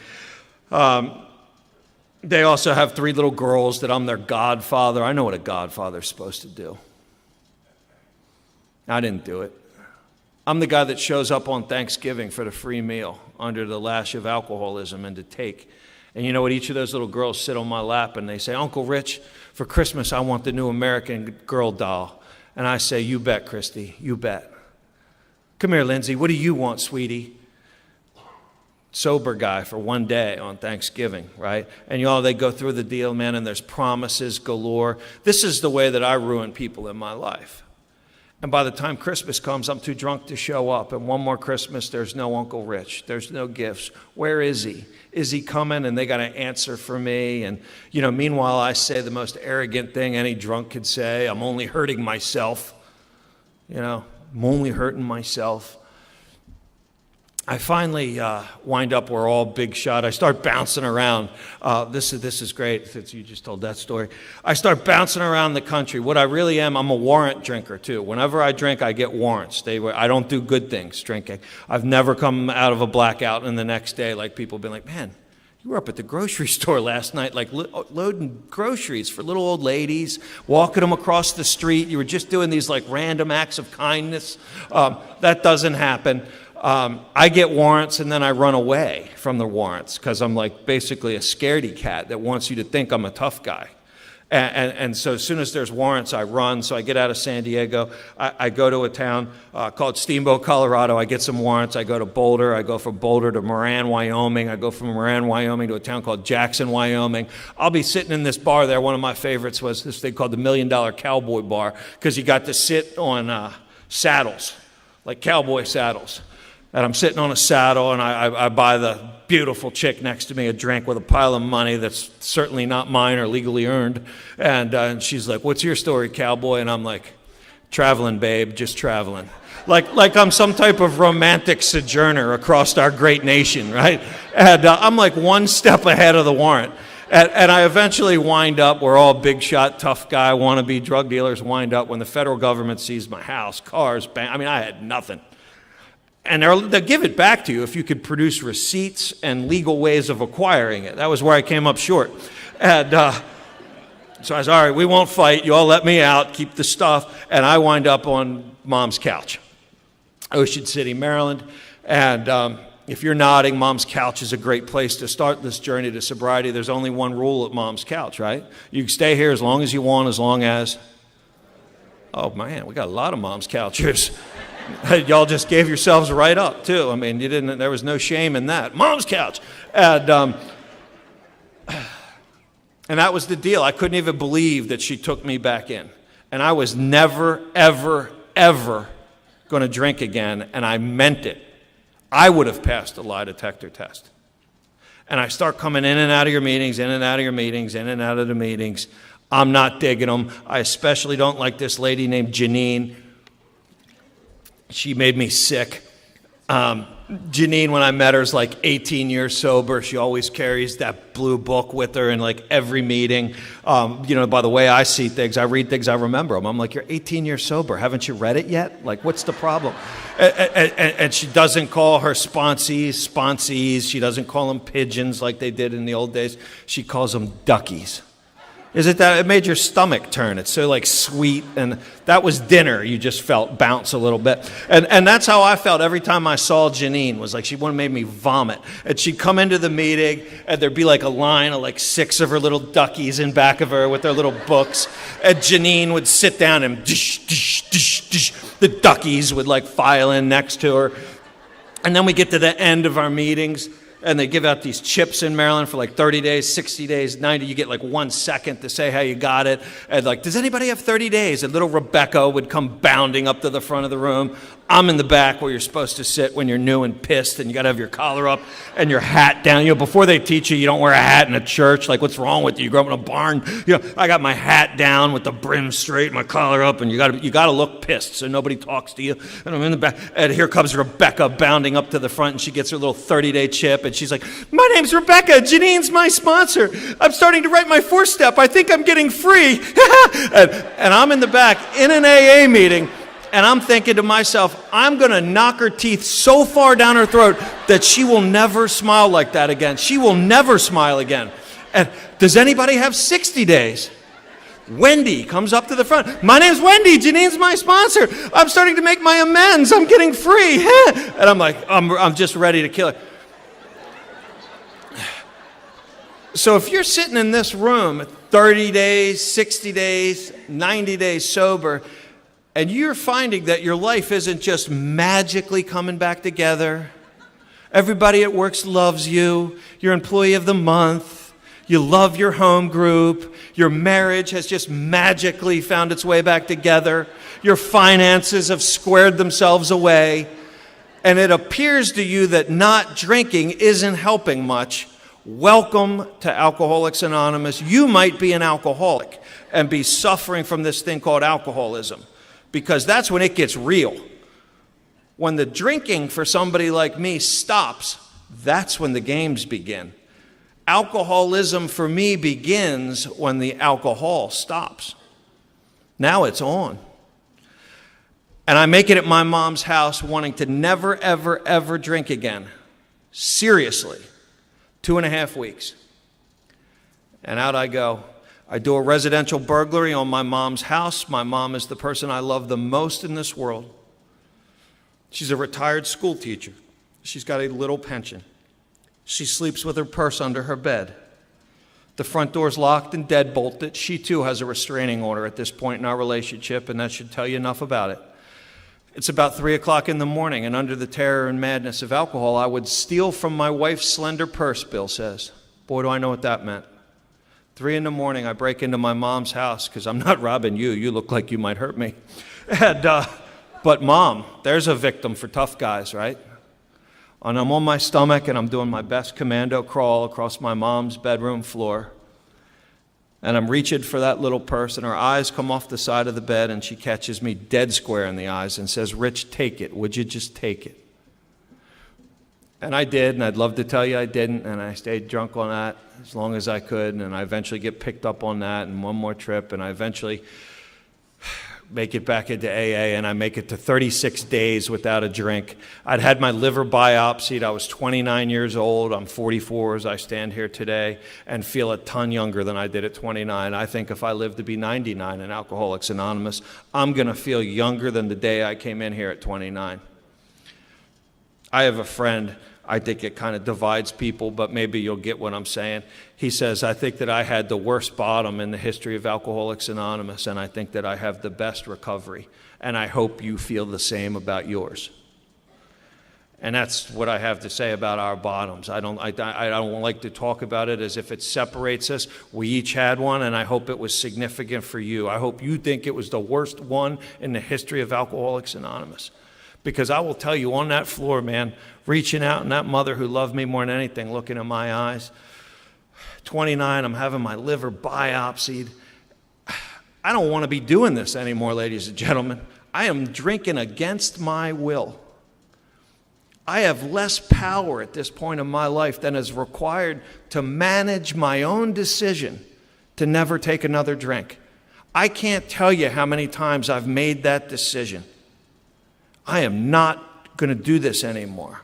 Speaker 1: They also have 3 little girls that I'm their godfather. I know what a godfather's supposed to do. I didn't do it. I'm the guy that shows up on Thanksgiving for the free meal under the lash of alcoholism and to take. And you know what? Each of those little girls sit on my lap and they say, Uncle Rich, for Christmas I want the new American Girl doll. And I say, you bet, Christy, you bet. Come here, Lindsay. What do you want, sweetie? sober guy for one day on Thanksgiving, right? And they go through the deal, man, and there's promises galore. This is the way that I ruin people in my life. And by the time Christmas comes, I'm too drunk to show up. And one more Christmas, there's no Uncle Rich. There's no gifts. Where is he? Is he coming? And they got to answer for me. And, meanwhile, I say the most arrogant thing any drunk could say. I'm only hurting myself. I'm only hurting myself. I finally wind up, we're all big shot. I start bouncing around. This is great, since you just told that story. I start bouncing around the country. What I really am, I'm a warrant drinker, too. Whenever I drink, I get warrants. I don't do good things drinking. I've never come out of a blackout and the next day, like, people have been like, man, you were up at the grocery store last night, like, loading groceries for little old ladies, walking them across the street. You were just doing these, like, random acts of kindness. That doesn't happen. I get warrants and then I run away from the warrants because I'm like basically a scaredy cat that wants you to think I'm a tough guy. And so as soon as there's warrants, I run. So I get out of San Diego. I go to a town called Steamboat, Colorado. I get some warrants. I go to Boulder. I go from Boulder to Moran, Wyoming. I go from Moran, Wyoming to a town called Jackson, Wyoming. I'll be sitting in this bar there. One of my favorites was this thing called the $1 Million Cowboy Bar because you got to sit on saddles, like cowboy saddles. And I'm sitting on a saddle, and I buy the beautiful chick next to me a drink with a pile of money that's certainly not mine or legally earned. And she's like, "What's your story, cowboy?" And I'm like, "Traveling, babe, just traveling." Like I'm some type of romantic sojourner across our great nation, right? And I'm like one step ahead of the warrant. And I eventually wind up, we're all big shot, tough guy, wannabe drug dealers wind up when the federal government sees my house, cars, bank. I mean, I had nothing. And they'll give it back to you if you could produce receipts and legal ways of acquiring it. That was where I came up short. And so I was, all right, we won't fight. You all let me out, keep the stuff. And I wind up on Mom's couch, Ocean City, Maryland. And if you're nodding, Mom's couch is a great place to start this journey to sobriety. There's only one rule at Mom's couch, right? You can stay here as long as you want, as long as... Oh, man, we got a lot of Mom's couchers. Y'all just gave yourselves right up, too. I mean, there was no shame in that. Mom's couch. And that was the deal. I couldn't even believe that she took me back in. And I was never, ever, ever going to drink again, and I meant it. I would have passed the lie detector test. And I start coming in and out of your meetings, in and out of your meetings, in and out of the meetings. I'm not digging them. I especially don't like this lady named Janine. She made me sick. Janine, when I met her, is like 18 years sober. She always carries that blue book with her in like every meeting. By the way I see things, I read things, I remember them. I'm like, you're 18 years sober. Haven't you read it yet? Like, what's the problem? And she doesn't call her sponsees. She doesn't call them pigeons like they did in the old days. She calls them duckies. Is it that it made your stomach turn? It's so like sweet, and that was dinner. You just felt bounce a little bit. And that's how I felt every time I saw Janine, was like she would have made me vomit. And she'd come into the meeting, and there'd be like a line of like 6 of her little duckies in back of her with their little books. And Janine would sit down and dish, dish, dish, dish. The duckies would like file in next to her. And then we get to the end of our meetings, and they give out these chips in Maryland for like 30 days, 60 days, 90. You get like 1 second to say how you got it. And like, does anybody have 30 days? And little Rebecca would come bounding up to the front of the room. I'm in the back where you're supposed to sit when you're new and pissed, and you got to have your collar up and your hat down. Before they teach you don't wear a hat in a church. Like, what's wrong with you? You grew up in a barn. I got my hat down with the brim straight, my collar up, and you got to look pissed so nobody talks to you. And I'm in the back, and here comes Rebecca bounding up to the front, and she gets her little 30-day chip, and she's like, "My name's Rebecca. Janine's my sponsor. I'm starting to write my 4-step. I think I'm getting free." and I'm in the back in an AA meeting. And I'm thinking to myself, I'm going to knock her teeth so far down her throat that she will never smile like that again. She will never smile again. And does anybody have 60 days? Wendy comes up to the front. "My name's Wendy. Janine's my sponsor. I'm starting to make my amends. I'm getting free." And I'm like, I'm just ready to kill her. So if you're sitting in this room 30 days, 60 days, 90 days sober, and you're finding that your life isn't just magically coming back together, Everybody at work loves you. You're employee of the month. You love your home group. Your marriage has just magically found its way back together. Your finances have squared themselves away. And it appears to you that not drinking isn't helping much. Welcome to Alcoholics Anonymous. You might be an alcoholic and be suffering from this thing called alcoholism, because that's when it gets real. When the drinking for somebody like me stops, that's when the games begin. Alcoholism for me begins when the alcohol stops. Now it's on. And I make it at my mom's house wanting to never, ever, ever drink again. Seriously. 2.5 weeks. And out I go. I do a residential burglary on my mom's house. My mom is the person I love the most in this world. She's a retired school teacher. She's got a little pension. She sleeps with her purse under her bed. The front door's locked and deadbolted. She too has a restraining order at this point in our relationship, and that should tell you enough about it. It's about 3 o'clock in the morning, and under the terror and madness of alcohol, I would steal from my wife's slender purse, Bill says. Boy, do I know what that meant. 3 in the morning, I break into my mom's house, because I'm not robbing you. You look like you might hurt me. But Mom, there's a victim for tough guys, right? And I'm on my stomach, and I'm doing my best commando crawl across my mom's bedroom floor. And I'm reaching for that little purse, and her eyes come off the side of the bed, and she catches me dead square in the eyes and says, "Rich, take it. Would you just take it?" And I did, and I'd love to tell you I didn't, and I stayed drunk on that as long as I could, and I eventually get picked up on that, and one more trip, and I eventually make it back into AA, and I make it to 36 days without a drink. I'd had my liver biopsied. I was 29 years old. I'm 44 as I stand here today, and feel a ton younger than I did at 29. I think if I live to be 99 in Alcoholics Anonymous, I'm going to feel younger than the day I came in here at 29. I have a friend, I think it kind of divides people, but maybe you'll get what I'm saying. He says, I think that I had the worst bottom in the history of Alcoholics Anonymous, and I think that I have the best recovery, and I hope you feel the same about yours. And that's what I have to say about our bottoms. I don't like to talk about it as if it separates us. We each had one, and I hope it was significant for you. I hope you think it was the worst one in the history of Alcoholics Anonymous. Because I will tell you, on that floor, man, reaching out, and that mother who loved me more than anything, looking in my eyes, 29, I'm having my liver biopsied. I don't want to be doing this anymore, ladies and gentlemen. I am drinking against my will. I have less power at this point in my life than is required to manage my own decision to never take another drink. I can't tell you how many times I've made that decision. I am not going to do this anymore.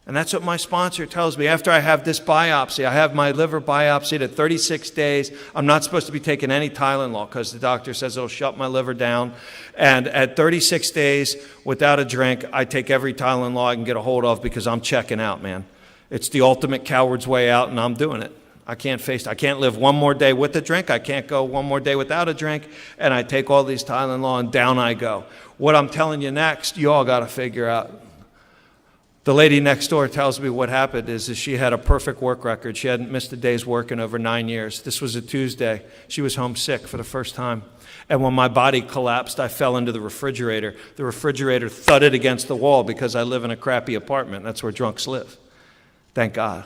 Speaker 1: And that's what my sponsor tells me. After I have this biopsy, I have my liver biopsied at 36 days. I'm not supposed to be taking any Tylenol because the doctor says it'll shut my liver down. And at 36 days without a drink, I take every Tylenol I can get a hold of because I'm checking out, man. It's the ultimate coward's way out, and I'm doing it. I can't live one more day with a drink. I can't go one more day without a drink. And I take all these Tylenol, and down I go. What I'm telling you next, you all got to figure out. The lady next door tells me what happened is she had a perfect work record. She hadn't missed a day's work in over 9 years. This was a Tuesday. She was homesick for the first time. And when my body collapsed, I fell into the refrigerator. The refrigerator thudded against the wall because I live in a crappy apartment. That's where drunks live. Thank God.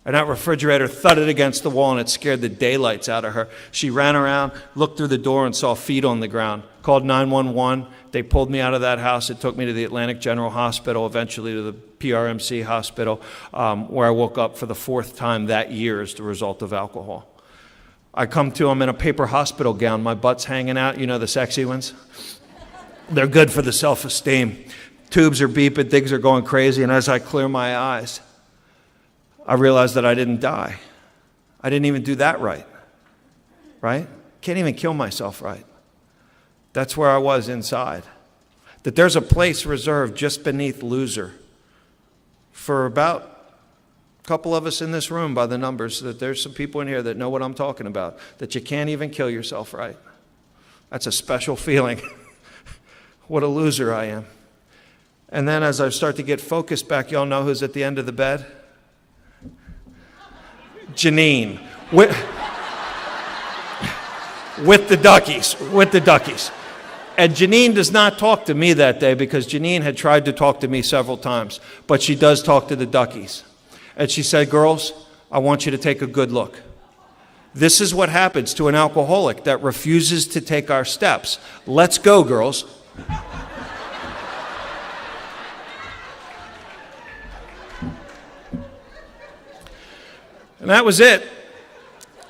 Speaker 1: And that refrigerator thudded against the wall, and it scared the daylights out of her. She ran around, looked through the door, and saw feet on the ground. Called 911. They pulled me out of that house. It took me to the Atlantic General Hospital, eventually to the PRMC hospital, where I woke up for the 4th time that year as the result of alcohol. I come to them in a paper hospital gown. My butt's hanging out. You know the sexy ones? They're good for the self-esteem. Tubes are beeping. Things are going crazy. And as I clear my eyes, I realized that I didn't die. I didn't even do that right. Right? Can't even kill myself right. That's where I was inside. That there's a place reserved just beneath loser for about a couple of us in this room by the numbers, that there's some people in here that know what I'm talking about, that you can't even kill yourself right. That's a special feeling. What a loser I am. And then as I start to get focused back, y'all know who's at the end of the bed? Janine. With the duckies. And Janine does not talk to me that day because Janine had tried to talk to me several times. But she does talk to the duckies. And she said, girls, I want you to take a good look. This is what happens to an alcoholic that refuses to take our steps. Let's go, girls. And that was it.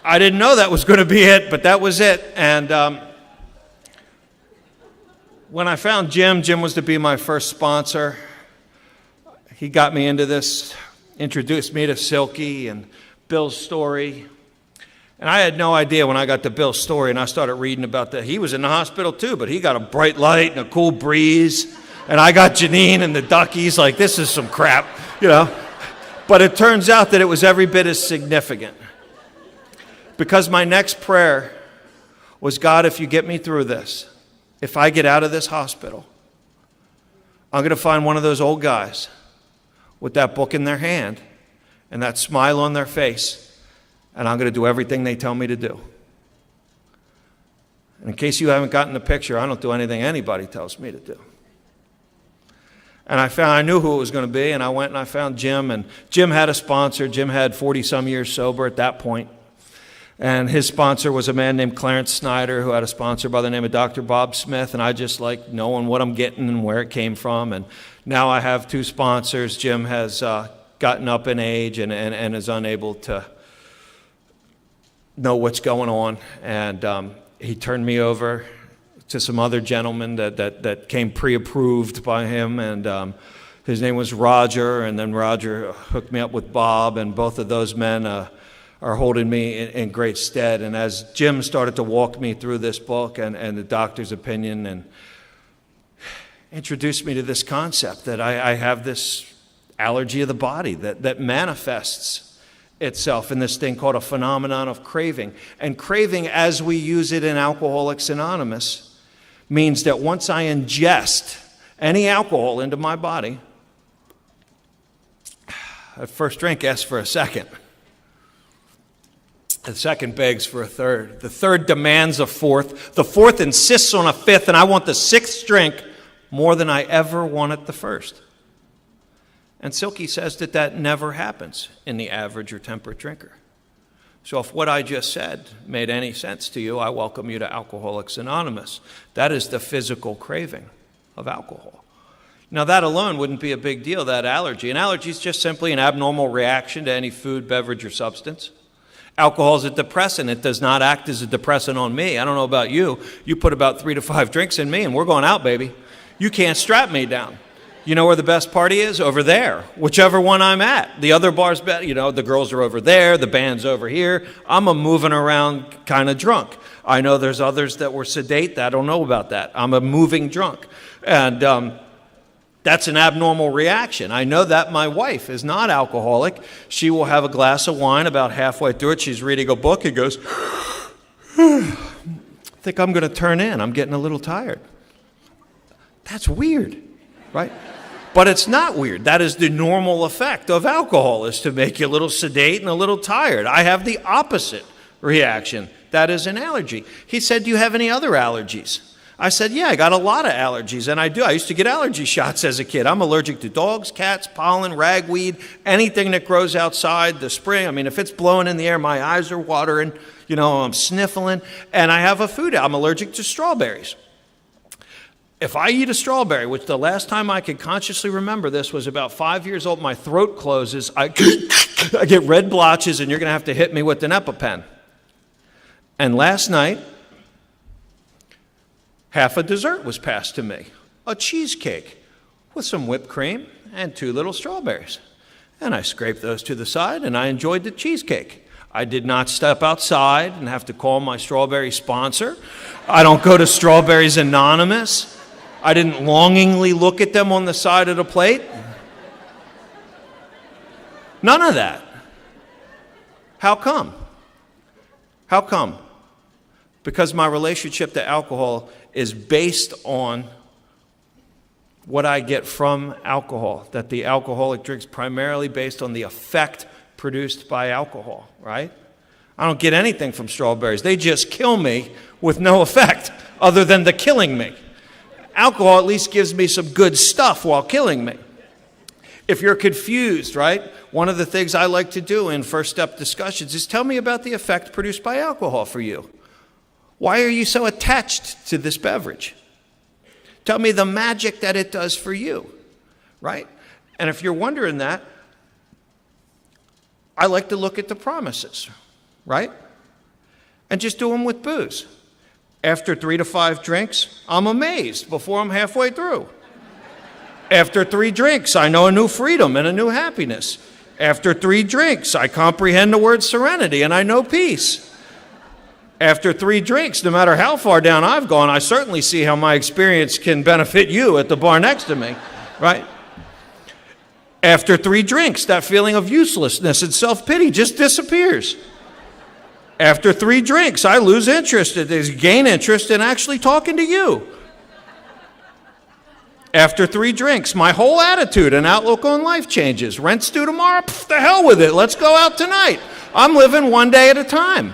Speaker 1: I didn't know that was going to be it, but that was it. And when I found Jim was to be my first sponsor. He got me into this, introduced me to Silky and Bill's story. And I had no idea when I got to Bill's story and I started reading about that. He was in the hospital too, but he got a bright light and a cool breeze. And I got Janine and the duckies, like this is some crap, But it turns out that it was every bit as significant. Because my next prayer was, God, if you get me through this, if I get out of this hospital, I'm going to find one of those old guys with that book in their hand and that smile on their face, and I'm going to do everything they tell me to do. And in case you haven't gotten the picture, I don't do anything anybody tells me to do. And I knew who it was going to be, and I went and I found Jim, and Jim had a sponsor. Jim had 40-some years sober at that point. And his sponsor was a man named Clarence Snyder, who had a sponsor by the name of Dr. Bob Smith, and I just like knowing what I'm getting and where it came from. And now I have two sponsors. Jim has gotten up in age and is unable to know what's going on. And he turned me over to some other gentleman that came pre-approved by him, and his name was Roger, and then Roger hooked me up with Bob, and both of those men are holding me in great stead. And as Jim started to walk me through this book and the doctor's opinion and introduced me to this concept that I have this allergy of the body that manifests itself in this thing called a phenomenon of craving. And craving, as we use it in Alcoholics Anonymous, means that once I ingest any alcohol into my body, that first drink asks for a second. The second begs for a third. The third demands a fourth. The fourth insists on a fifth, and I want the sixth drink more than I ever wanted the first. And Silky says that never happens in the average or temperate drinker. So if what I just said made any sense to you, I welcome you to Alcoholics Anonymous. That is the physical craving of alcohol. Now that alone wouldn't be a big deal, that allergy. An allergy is just simply an abnormal reaction to any food, beverage, or substance. Alcohol is a depressant. It does not act as a depressant on me. I don't know about you. You put about 3 to 5 drinks in me and we're going out, baby. You can't strap me down. You know where the best party is? Over there, whichever one I'm at. The other bar's better. The girls are over there, the band's over here. I'm a moving around kind of drunk. I know there's others that were sedate. I don't know about that. I'm a moving drunk. And that's an abnormal reaction. I know that my wife is not alcoholic. She will have a glass of wine about halfway through it. She's reading a book and goes, I think I'm going to turn in. I'm getting a little tired. That's weird, right? But it's not weird. That is the normal effect of alcohol, is to make you a little sedate and a little tired. I have the opposite reaction. That is an allergy. He said, do you have any other allergies? I said, yeah, I got a lot of allergies, and I do. I used to get allergy shots as a kid. I'm allergic to dogs, cats, pollen, ragweed, anything that grows outside the spring. I mean, if it's blowing in the air, my eyes are watering, I'm sniffling, and I have a food. I'm allergic to strawberries. If I eat a strawberry, which the last time I could consciously remember this was about 5 years old, my throat closes, I get red blotches, and you're going to have to hit me with an EpiPen. And last night, half a dessert was passed to me, a cheesecake with some whipped cream and 2 little strawberries. And I scraped those to the side, and I enjoyed the cheesecake. I did not step outside and have to call my strawberry sponsor. I don't go to Strawberries Anonymous. I didn't longingly look at them on the side of the plate. None of that. How come? How come? Because my relationship to alcohol is based on what I get from alcohol, that the alcoholic drinks primarily based on the effect produced by alcohol, right? I don't get anything from strawberries. They just kill me with no effect other than the killing me. Alcohol at least gives me some good stuff while killing me. If you're confused, right, one of the things I like to do in first step discussions is tell me about the effect produced by alcohol for you. Why are you so attached to this beverage? Tell me the magic that it does for you, right? And if you're wondering that, I like to look at the promises, right? And just do them with booze. After 3 to 5 drinks, I'm amazed before I'm halfway through. After 3 drinks, I know a new freedom and a new happiness. After 3 drinks, I comprehend the word serenity and I know peace. After 3 drinks, no matter how far down I've gone, I certainly see how my experience can benefit you at the bar next to me, right? After 3 drinks, that feeling of uselessness and self-pity just disappears. After 3 drinks, I lose interest, gain interest in actually talking to you. After 3 drinks, my whole attitude and outlook on life changes. Rent's due tomorrow? Pff, the hell with it. Let's go out tonight. I'm living one day at a time.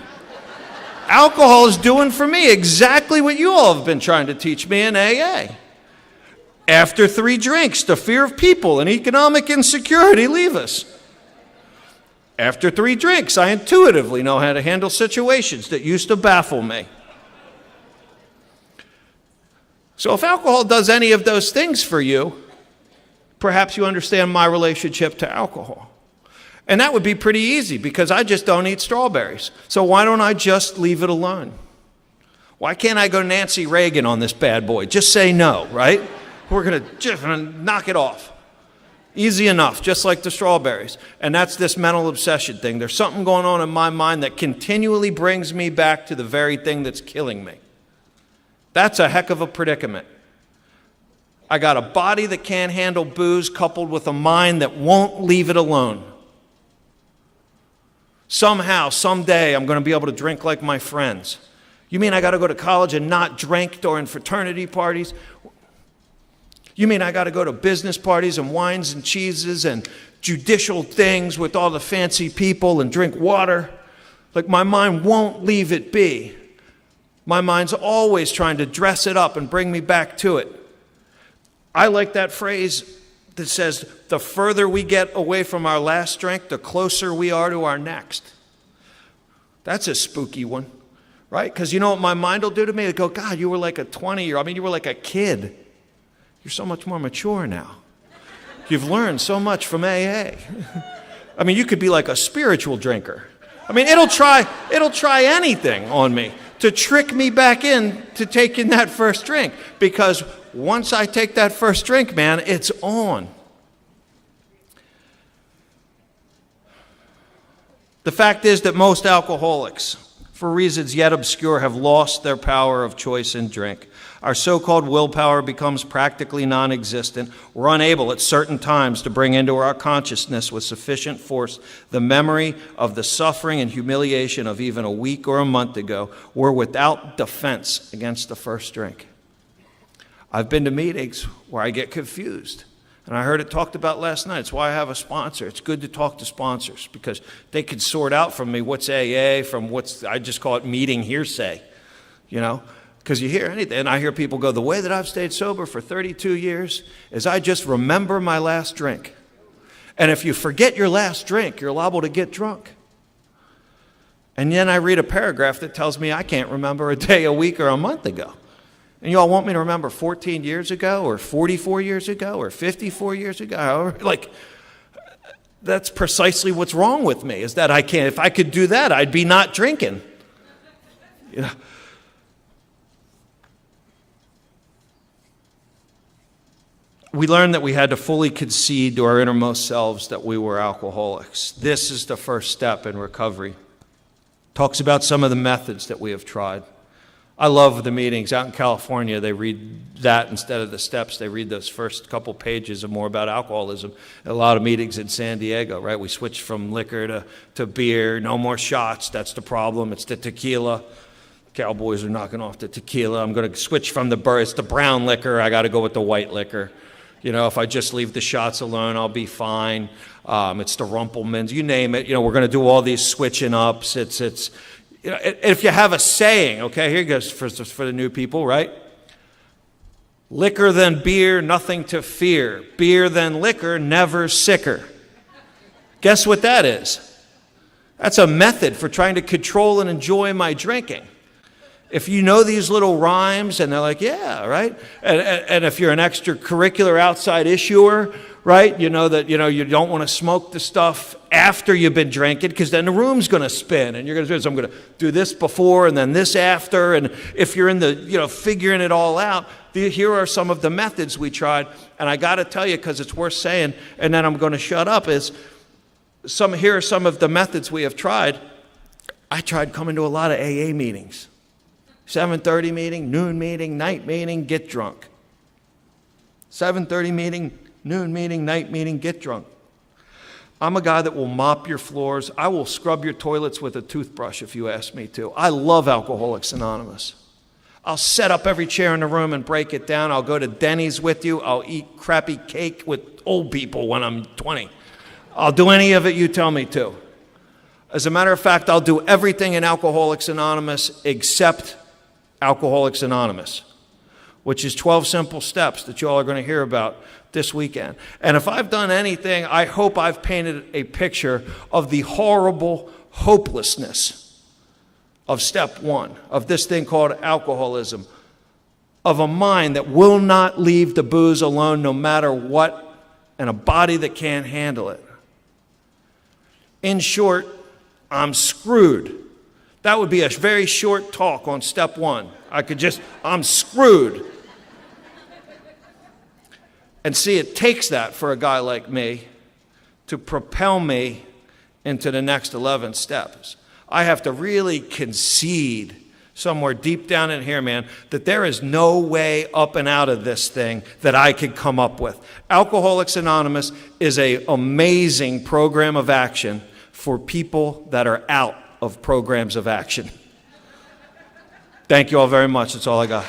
Speaker 1: Alcohol is doing for me exactly what you all have been trying to teach me in AA. After 3 drinks, the fear of people and economic insecurity leave us. After 3 drinks, I intuitively know how to handle situations that used to baffle me. So if alcohol does any of those things for you, perhaps you understand my relationship to alcohol. And that would be pretty easy because I just don't eat strawberries. So why don't I just leave it alone? Why can't I go Nancy Reagan on this bad boy? Just say no, right? We're going to just knock it off. Easy enough, just like the strawberries. And that's this mental obsession thing. There's something going on in my mind that continually brings me back to the very thing that's killing me. That's a heck of a predicament. I got a body that can't handle booze coupled with a mind that won't leave it alone. Somehow, someday, I'm going to be able to drink like my friends. You mean I got to go to college and not drink during fraternity parties? You mean I got to go to business parties and wines and cheeses and judicial things with all the fancy people and drink water? Like my mind won't leave it be. My mind's always trying to dress it up and bring me back to it. I like that phrase that says, the further we get away from our last drink, the closer we are to our next. That's a spooky one, right? Because you know what my mind will do to me? It'll go, God, you were like a 20-year-old. I mean, you were like a kid. You're so much more mature now. You've learned so much from AA. I mean, you could be like a spiritual drinker. I mean, it'll try anything on me to trick me back in to taking that first drink. Because once I take that first drink, man, it's on. The fact is that most alcoholics, for reasons yet obscure, have lost their power of choice in drink. Our so-called willpower becomes practically non-existent. We're unable at certain times to bring into our consciousness with sufficient force the memory of the suffering and humiliation of even a week or a month ago. We're without defense against the first drink. I've been to meetings where I get confused. And I heard it talked about last night. It's why I have a sponsor. It's good to talk to sponsors because they can sort out from me what's AA from what's, I just call it meeting hearsay, you know. Because you hear anything, and I hear people go, the way that I've stayed sober for 32 years is I just remember my last drink. And if you forget your last drink, you're liable to get drunk. And then I read a paragraph that tells me I can't remember a day, a week, or a month ago. And you all want me to remember 14 years ago, or 44 years ago, or 54 years ago? Like, that's precisely what's wrong with me, is that I can't. If I could do that, I'd be not drinking. You know. We learned that we had to fully concede to our innermost selves that we were alcoholics. This is the first step in recovery. Talks about some of the methods that we have tried. I love the meetings. Out in California, they read that instead of the steps. They read those first couple pages of more about alcoholism. A lot of meetings in San Diego, right? We switched from liquor to beer. No more shots. That's the problem. It's the tequila. Cowboys are knocking off the tequila. I'm going to switch from it's the brown liquor. I got to go with the white liquor. If I just leave the shots alone, I'll be fine. It's the Rumpelmans, you name it. We're going to do all these switching ups. It's if you have a saying, okay, here goes for the new people, right? Liquor than beer, nothing to fear. Beer than liquor, never sicker. Guess what that is? That's a method for trying to control and enjoy my drinking. If you know these little rhymes, and they're like, yeah, right? And if you're an extracurricular outside issuer, right, you know that you don't want to smoke the stuff after you've been drinking, because then the room's going to spin, and you're going to do this. I'm going to do this before and then this after. And if you're in the figuring it all out, here are some of the methods we tried. And I got to tell you, because it's worth saying, and then I'm going to shut up, here are some of the methods we have tried. I tried coming to a lot of AA meetings. 7:30 meeting, noon meeting, night meeting, get drunk. 7:30 meeting, noon meeting, night meeting, get drunk. I'm a guy that will mop your floors. I will scrub your toilets with a toothbrush if you ask me to. I love Alcoholics Anonymous. I'll set up every chair in the room and break it down. I'll go to Denny's with you. I'll eat crappy cake with old people when I'm 20. I'll do any of it you tell me to. As a matter of fact, I'll do everything in Alcoholics Anonymous except Alcoholics Anonymous, which is 12 simple steps that you all are going to hear about this weekend. And if I've done anything, I hope I've painted a picture of the horrible hopelessness of step one, of this thing called alcoholism, of a mind that will not leave the booze alone no matter what, and a body that can't handle it. In short, I'm screwed. That would be a very short talk on step one. I'm screwed. And see, it takes that for a guy like me to propel me into the next 11 steps. I have to really concede somewhere deep down in here, man, that there is no way up and out of this thing that I could come up with. Alcoholics Anonymous is an amazing program of action for people that are out of programs of action. Thank you all very much. That's all I got.